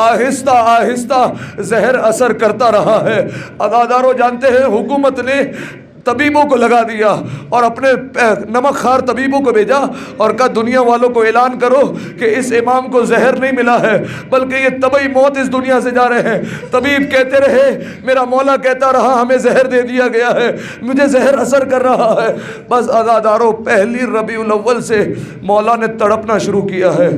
آہستہ آہستہ زہر اثر کرتا رہا ہے۔ عزادارو جانتے ہیں حکومت نے طبیبوں کو لگا دیا اور اپنے نمک خار طبیبوں کو بھیجا اور کہا دنیا والوں کو اعلان کرو کہ اس امام کو زہر نہیں ملا ہے بلکہ یہ طبعی موت اس دنیا سے جا رہے ہیں۔ طبیب کہتے رہے، میرا مولا کہتا رہا ہمیں زہر دے دیا گیا ہے، مجھے زہر اثر کر رہا ہے۔ بس عزادارو پہلی ربیع الاول سے مولا نے تڑپنا شروع کیا ہے۔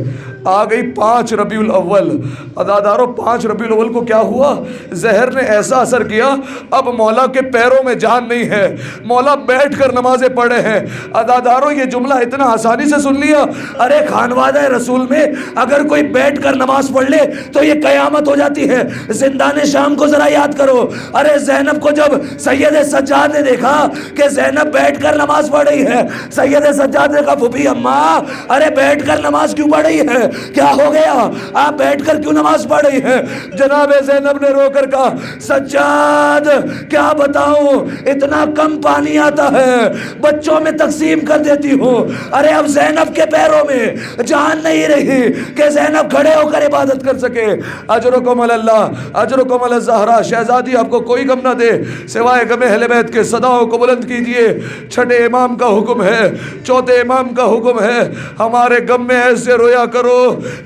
آ گئی 5 ربیع الاول۔ عزادارو 5 ربیع الاول کو کیا ہوا؟ زہر نے ایسا اثر کیا، اب مولا کے پیروں میں جان نہیں ہے، مولا بیٹھ کر نمازیں پڑھ رہے ہیں۔ عزادارو یہ جملہ اتنا آسانی سے سن لیا، ارے خانوادہ رسول میں اگر کوئی بیٹھ کر نماز پڑھ لے تو یہ قیامت ہو جاتی ہے۔ زندان شام کو ذرا یاد کرو، ارے زینب کو جب سید سجاد نے دیکھا کہ زینب بیٹھ کر نماز پڑھ رہی ہے، سید سجاد نے کہا پھوپھی اماں ارے بیٹھ کر نماز کیوں پڑھ رہی ہے؟ کیا ہو گیا؟ آپ بیٹھ کر کیوں نماز پڑھ رہی ہیں؟ جناب زینب نے رو کر کہا سجاد کیا بتاؤں، اتنا کم پانی آتا ہے، بچوں میں تقسیم کر دیتی ہوں۔ ارے اب زینب کے پیروں میں جان نہیں رہی کہ زینب کھڑے ہو کر عبادت کر سکے۔ اجرکم اللہ، اجرکم الزہرا۔ شہزادی آپ کو کوئی غم نہ دے سوائے غم اہل بیت کے۔ صداؤں کو بلند کیجئے، چھٹے امام کا حکم ہے، چوتھے امام کا حکم ہے، ہمارے غم میں ایسے رویا کرو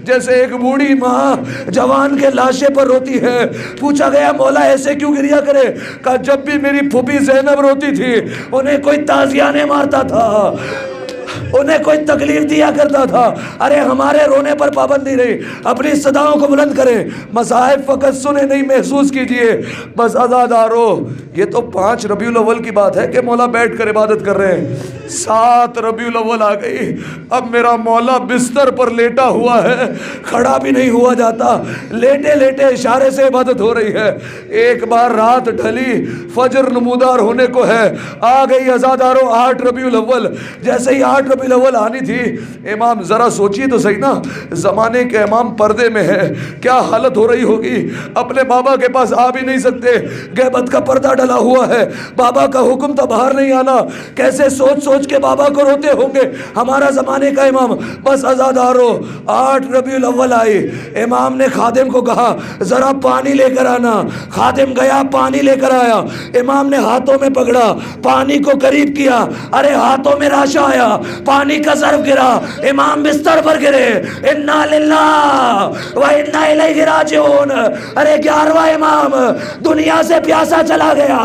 جیسے ایک بوڑھی ماں جوان کے لاشے پر روتی ہے۔ پوچھا گیا مولا ایسے کیوں گریا کرے؟ کہا جب بھی میری پھوپھی زینب روتی تھی انہیں کوئی تازیانے مارتا تھا، انہیں کوئی تکلیف دیا کرتا تھا۔ ارے ہمارے رونے پر پابندی نہیں، اپنی صداؤں کو بلند کریں، مصائب فقط سنے نہیں محسوس کیجئے۔ بس عزادارو، یہ تو 5 ربیع الاول کی بات ہے کہ مولا بیٹھ کر عبادت کر رہے ہیں۔ 7 ربیع الاول آ گئی، اب میرا مولا بستر پر لیٹا ہوا ہے، کھڑا بھی نہیں ہوا جاتا، لیٹے لیٹے اشارے سے عبادت ہو رہی ہے۔ ایک بار رات ڈھلی، فجر نمودار ہونے کو ہے، آ گئی عزادارو 8 ربیع الاول۔ جیسے ہی 8 ربیع الاول آنی تھی، امام ذرا سوچیے تو صحیح نا، زمانے کے امام پردے میں ہے، کیا حالت ہو رہی ہوگی؟ اپنے بابا کے پاس آ بھی نہیں سکتے، غیبت کا پردہ ڈلا ہوا ہے، بابا کا حکم تھا باہر نہیں آنا، کیسے سوچ سوچ کے بابا کو روتے ہوں گے ہمارا زمانے کا امام۔ بس عزادارو 8 ربیع الاول آئی، امام نے خادم کو کہا ذرا پانی لے کر آنا۔ خادم گیا، پانی لے کر آیا، امام نے ہاتھوں میں پکڑا، پانی کو قریب کیا، ارے ہاتھوں میں راشا آیا، پانی کا ظرف گرا، امام بستر پر گرے۔ انا للہ و انا الیہ راجعون۔ ارے 11واں امام دنیا سے پیاسا چلا گیا۔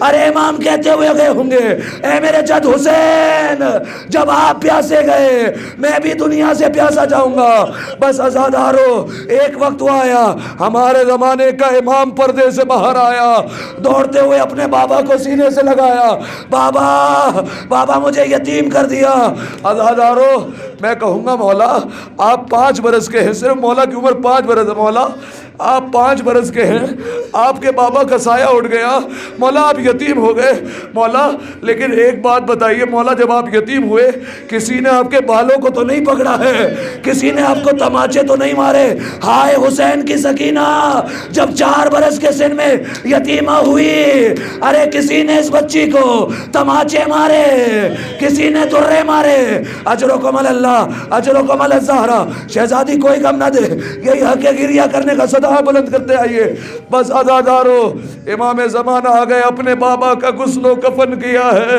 ارے امام کہتے ہوئے گئے ہوں گے اے میرے جد حسین، جب آپ پیاسے گئے میں بھی دنیا سے پیاسا جاؤں گا۔ بس عزادارو ایک وقت وہ آیا، ہمارے زمانے کا امام پردے سے باہر آیا، دوڑتے ہوئے اپنے بابا کو سینے سے لگایا، بابا بابا مجھے یتیم کر دیا۔ عزادارو میں کہوں گا مولا آپ 5 برس کے ہیں، صرف مولا کی عمر 5 برس ہے، مولا آپ 5 برس کے ہیں، آپ کے بابا کا سایہ اٹھ گیا، مولا آپ یتیم ہو گئے۔ مولا لیکن ایک بات بتائیے مولا، جب آپ یتیم ہوئے کسی نے آپ کے بالوں کو تو نہیں پکڑا ہے، کسی نے آپ کو تماچے تو نہیں مارے؟ ہائے حسین کی سکینہ جب 4 برس کے سن میں یتیمہ ہوئی، ارے کسی نے اس بچی کو تماچے مارے، کسی نے درے مارے؟ اجرکم اللہ، اجرکم الزہرا۔ شہزادی کوئی غم نہ دے، یہی حق گریہ کرنے کا صدا بلند کرتے آئیے۔ بس عزادارو امام زمانہ آ گئے، اپنے بابا کا غسل و کفن کیا ہے،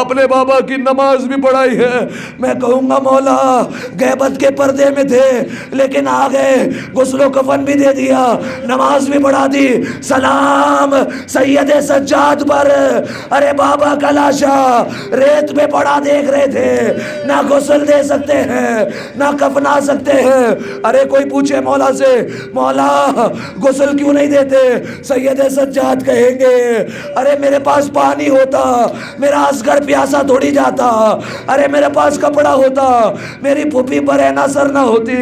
اپنے بابا کی نماز بھی پڑھائی ہے۔ میں کہوں گا مولا غیبت کے پردے میں تھے لیکن آ گئے، غسل و کفن بھی دے دیا، نماز بھی پڑھا دی۔ سلام سید سجاد پر۔ ارے بابا کا لاشا ریت پہ پڑا دیکھ رہے تھے، نہ غسل دے سکتے ہیں نہ کفنا سکتے ہیں۔ ارے کوئی پوچھے مولا سے مولا غسل کیوں نہیں دیتے؟ سید سجاد کہیں گے ارے میرے پاس پانی ہوتا میرا اصغر پیاسا تھوڑی جاتا، ارے میرے پاس کپڑا ہوتا میری پھوپھی برہنہ سر نہ ہوتی۔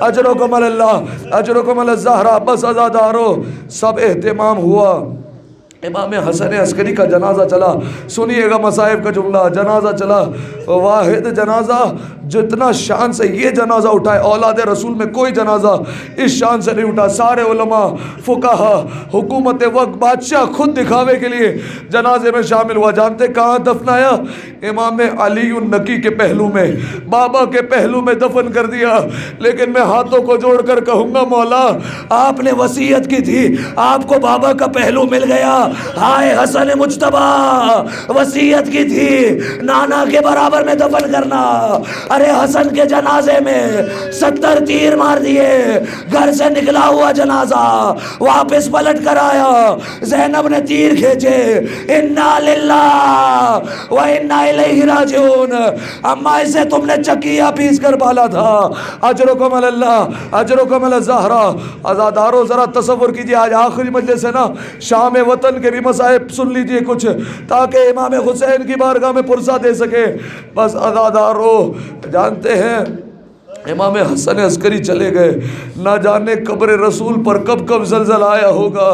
اجرکم اللہ، اجرکم الزہرا۔ بس عزادارو سب اہتمام ہوا، امام حسن عسکری کا جنازہ چلا۔ سنیے گا مصائب کا جملہ، جنازہ چلا، واحد جنازہ جتنا شان سے یہ جنازہ اٹھائے اولاد رسول میں کوئی جنازہ اس شان سے نہیں اٹھا۔ سارے علماء، فقہا، حکومت وقت، بادشاہ خود دکھاوے کے لیے جنازے میں شامل ہوا۔ جانتے کہاں دفنایا؟ امام علی النقی کے پہلو میں، بابا کے پہلو میں دفن کر دیا۔ لیکن میں ہاتھوں کو جوڑ کر کہوں گا مولا آپ نے وصیت کی تھی، آپ کو بابا کا پہلو مل گیا۔ ہائے حسن مجتبیٰ وصیت کی تھی نانا کے برابر میں دفن کرنا، ارے حسن کے جنازے میں 70 تیر مار دیے، گھر سے نکلا ہوا جنازہ واپس پلٹ کر آیا، زینب نے تیر کھینچے، انا للہ و انا الیہ راجعون۔ اما اسے تم نے چکیا پیس کر پالا تھا۔ اجرکم اللہ، اجرکم الزہرا۔ عزادارو ذرا تصور کیجئے، آج آخری مجلس ہے نا، شام وطن کے بھی مصائب سن لیجئے کچھ تاکہ امام حسین کی بارگاہ میں پرسہ دے سکے۔ بس عزادارو جانتے ہیں امام حسن عسکری چلے گئے. نہ جانے قبر رسول پر کب کب زلزلہ آیا ہوگا.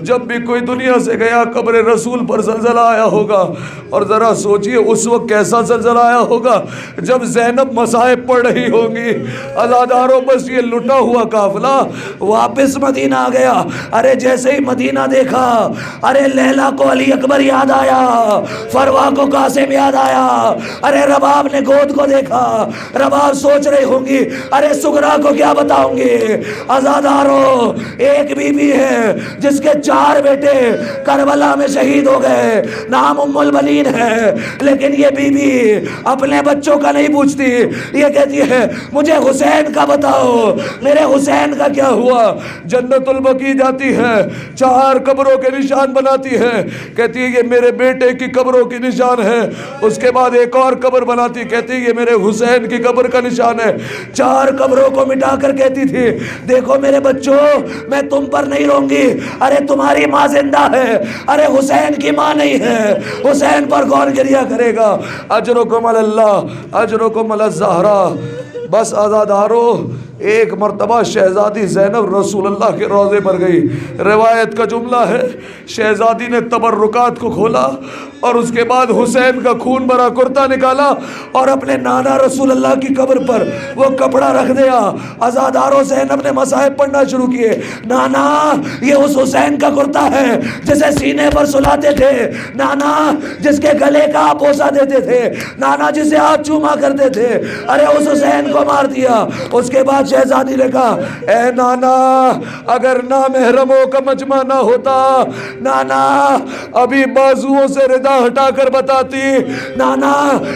جب بھی کوئی دنیا سے گیا قبر رسول پر زلزلہ آیا ہوگا. اور ذرا سوچئے اس وقت کیسا زلزلہ آیا ہوگا جب زینب مصائب پڑھ رہی ہوں گی. عزاداروں بس یہ لٹا ہوا قافلہ واپس مدینہ آ گیا. ارے جیسے ہی مدینہ دیکھا ارے لیلا کو علی اکبر یاد آیا, فروا کو قاسم یاد آیا. ارے رباب نے گود کو دیکھا, رباب سوچ رہی ہوں گی ارے سغرا کو کیا بتاؤں گی. عزاداروں ایک بی بی ہے جس کے 4 بیٹے کربلا میں شہید ہو گئے, نام ام البنین ہے, لیکن یہ بی بی اپنے بچوں کا نہیں پوچھتی. یہ کہتی ہے مجھے حسین کا بتاؤ, میرے حسین کا کیا ہوا. جنت البقیع جاتی ہے, 4 قبروں کے نشان بناتی ہے, کہتی ہے یہ میرے بیٹے کی قبروں کی نشان ہے. اس کے بعد ایک اور قبر بناتی, کہتی ہے یہ میرے حسین کی قبر کا نشان ہے. 4 قبروں کو مٹا کر کہتی تھی دیکھو میرے بچوں میں تم پر نہیں روں گی. ارے تمہاری ماں زندہ ہے, ارے حسین کی ماں نہیں ہے, حسین پر کون گریہ کرے گا. اجرکم علی اللہ, اجرکم علی الزہرا. بس عزادارو ایک مرتبہ شہزادی زینب رسول اللہ کے روضے پر گئی. روایت کا جملہ ہے شہزادی نے تبرکات کو کھولا اور اس کے بعد حسین کا خون بھرا کرتا نکالا اور اپنے نانا رسول اللہ کی قبر پر وہ کپڑا رکھ دیا. عزاداروں زینب نے مصائب پڑھنا شروع کیے. نانا یہ اس حسین کا کرتا ہے جسے سینے پر سلاتے تھے, نانا جس کے گلے کا آپ بوسہ دیتے تھے, نانا جسے آپ چوما کرتے تھے, ارے اس حسین کو مار دیا. اس کے بعد شہزادی نے کہا اے نانا اگر نامحرموں کا مجمع نہ ہوتا, نانا ابھی بازوؤں سے ردا ہٹا کر بتاتی, نانا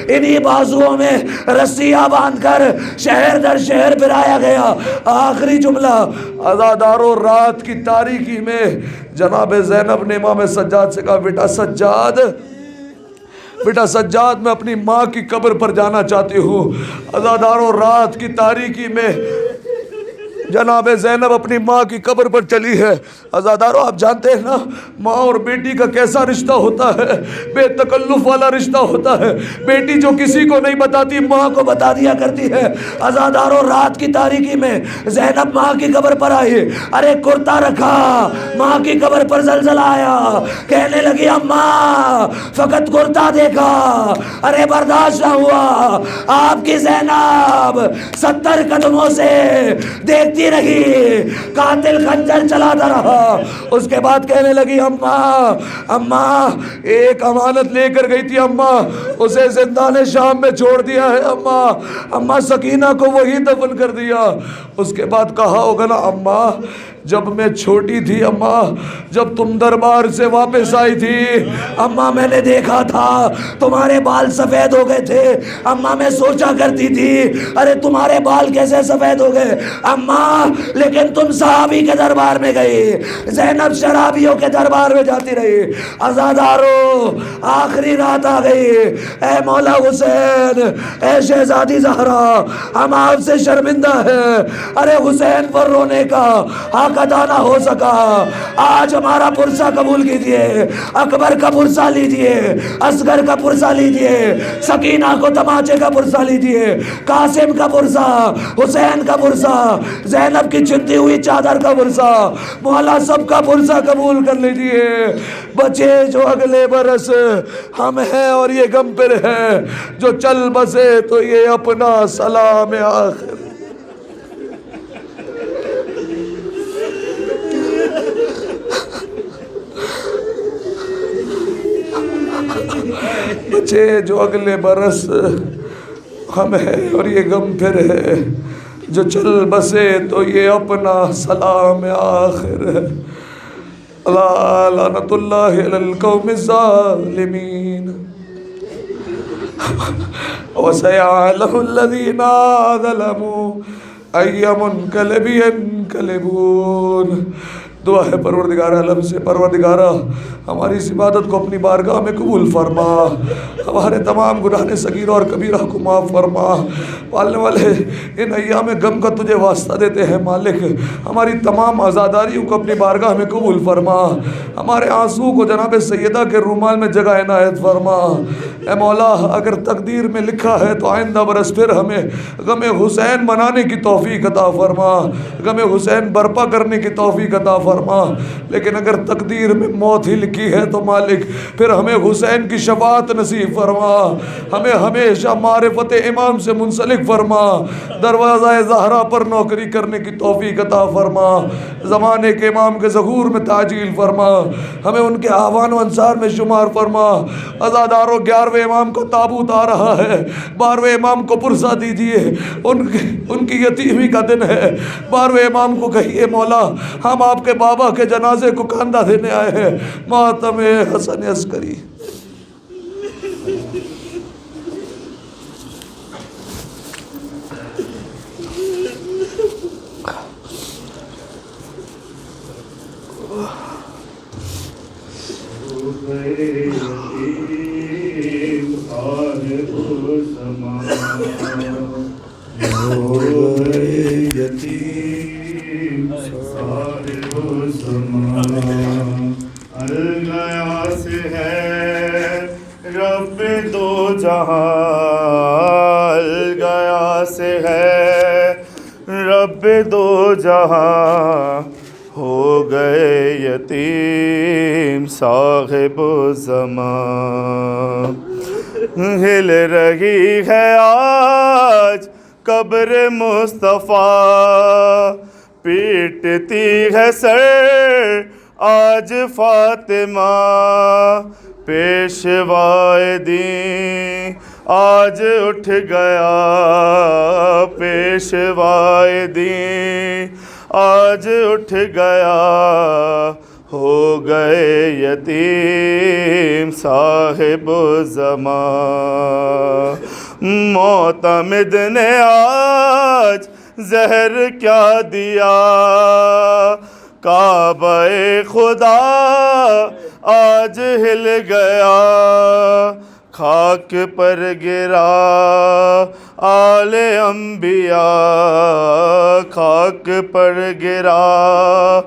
انہی بازوؤں میں رسیاں باندھ کر شہر در شہر پھرایا گیا. آخری جملہ عزاداروں رات کی تاریکی میں جناب زینب نے امام سجاد سے کہا بیٹا سجاد میں اپنی ماں کی قبر پر جانا چاہتی ہوں. عزاداروں رات کی تاریکی میں جناب زینب اپنی ماں کی قبر پر چلی ہے. عزاداروں آپ جانتے ہیں نا ماں اور بیٹی کا کیسا رشتہ ہوتا ہے, بے تکلف والا رشتہ ہوتا ہے. بیٹی جو کسی کو نہیں بتاتی ماں کو بتا دیا کرتی ہے. عزاداروں رات کی تاریکی میں زینب ماں کی قبر پر آئی, ارے کرتا رکھا, ماں کی قبر پر زلزلہ آیا, کہنے لگی اماں فقط کرتا دیکھا, ارے برداشت نہ ہوا. آپ کی زینب 70 قدموں سے دیکھتی رہی, قاتل خنجر چلاتا رہا. اس کے بعد کہنے لگی اماں ایک امانت لے کر گئی تھی اماں, اسے زندان شام میں چھوڑ دیا ہے اماں سکینہ کو وہی دفن کر دیا. اس کے بعد کہا ہوگا نا اماں جب میں چھوٹی تھی, اماں جب تم دربار سے واپس آئی تھی اماں میں نے دیکھا تھا تمہارے بال سفید ہو گئے تھے. اماں میں سوچا کرتی تھی ارے تمہارے بال کیسے سفید ہو گئے اماں, لیکن تم صحابی کے دربار میں گئی, زینب شرابیوں کے دربار میں جاتی رہی. عزاداروں آخری رات آ گئی, اے مولا حسین, اے شہزادی زہرا, ہم آپ سے شرمندہ ہیں. ارے حسین پر رونے کا حق ادا نہ ہو سکا. آج ہمارا پرسہ قبول کیجئے, اکبر کا پرسہ لیجئے, اصغر کا پرسہ لیجئے, سکینہ کو تماچے کا پرسہ لیجئے, قاسم کا پرسہ, حسین کا پرسہ, زینب کی چنتی ہوئی چادر کا پرسہ, مولا سب کا پرسہ قبول کر لیجئے. بچے جو اگلے برس ہم ہیں اور یہ غم پر ہے, جو چل بسے تو یہ اپنا سلام آخر. بچے جو اگلے برس ہم ہیں اور یہ غم پھر ہے, جو چل بسے تو یہ اپنا سلام آخر. لعنت اللہ علی القوم الظالمین وسيعلم الذين ظلموا أي منقلب ينقلبون. دعا ہے پروردگار عالم سے، پروردگارہ ہماری اس عبادت کو اپنی بارگاہ میں قبول فرما، ہمارے تمام گناہ صغیرہ اور کبیرہ کو معاف فرما۔ پالنے والے ان ایام غم کا تجھے واسطہ دیتے ہیں مالک، ہماری تمام عزاداریوں کو اپنی بارگاہ میں قبول فرما، ہمارے آنسو کو جناب سیدہ کے رومال میں جگہ عنایت فرما۔ اے مولا اگر تقدیر میں لکھا ہے تو آئندہ برس پھر ہمیں غم حسین منانے کی توفیق عطا فرما، غم حسین برپا کرنے کی توفیق عطا فرما، لیکن اگر تقدیر میں موت ہی لکھی ہے تو مالک پھر ہمیں حسین کی شفاعت نصیب فرما، ہمیں ہمیشہ معرفت امام سے منسلک فرما، دروازہ زہرا پر نوکری کرنے کی توفیق عطا فرما، زمانے کے امام کے ظہور میں تعجیل فرما، ہمیں ان کے آوان و انصار میں شمار فرما۔ عزاداروں 11ویں امام کو تابوت آ رہا ہے، 12ویں امام کو پرسہ دیجئے، ان کی یتیمی کا دن ہے، 12ویں امام کو کہیے مولا ہم آپ کے بابا کے جنازے کو کاندھا دینے آئے ہیں، ماتم حسن عسکری۔ الغیاث ہے رب دو جہاں، الغیاث ہے رب دو جہاں، ہو گئے یتیم صاحب زمان۔ ہل رہی ہے آج قبر مصطفیٰ، پیٹتی ہے سر آج فاطمہ، پیشوائے دین آج اٹھ گیا، پیشوائے دین آج اٹھ گیا، ہو گئے یتیم صاحب زمان۔ معتمد نے آج زہر کیا دیا، کعبہ خدا آج ہل گیا، خاک پر گرا آل انبیاء، خاک پر گرا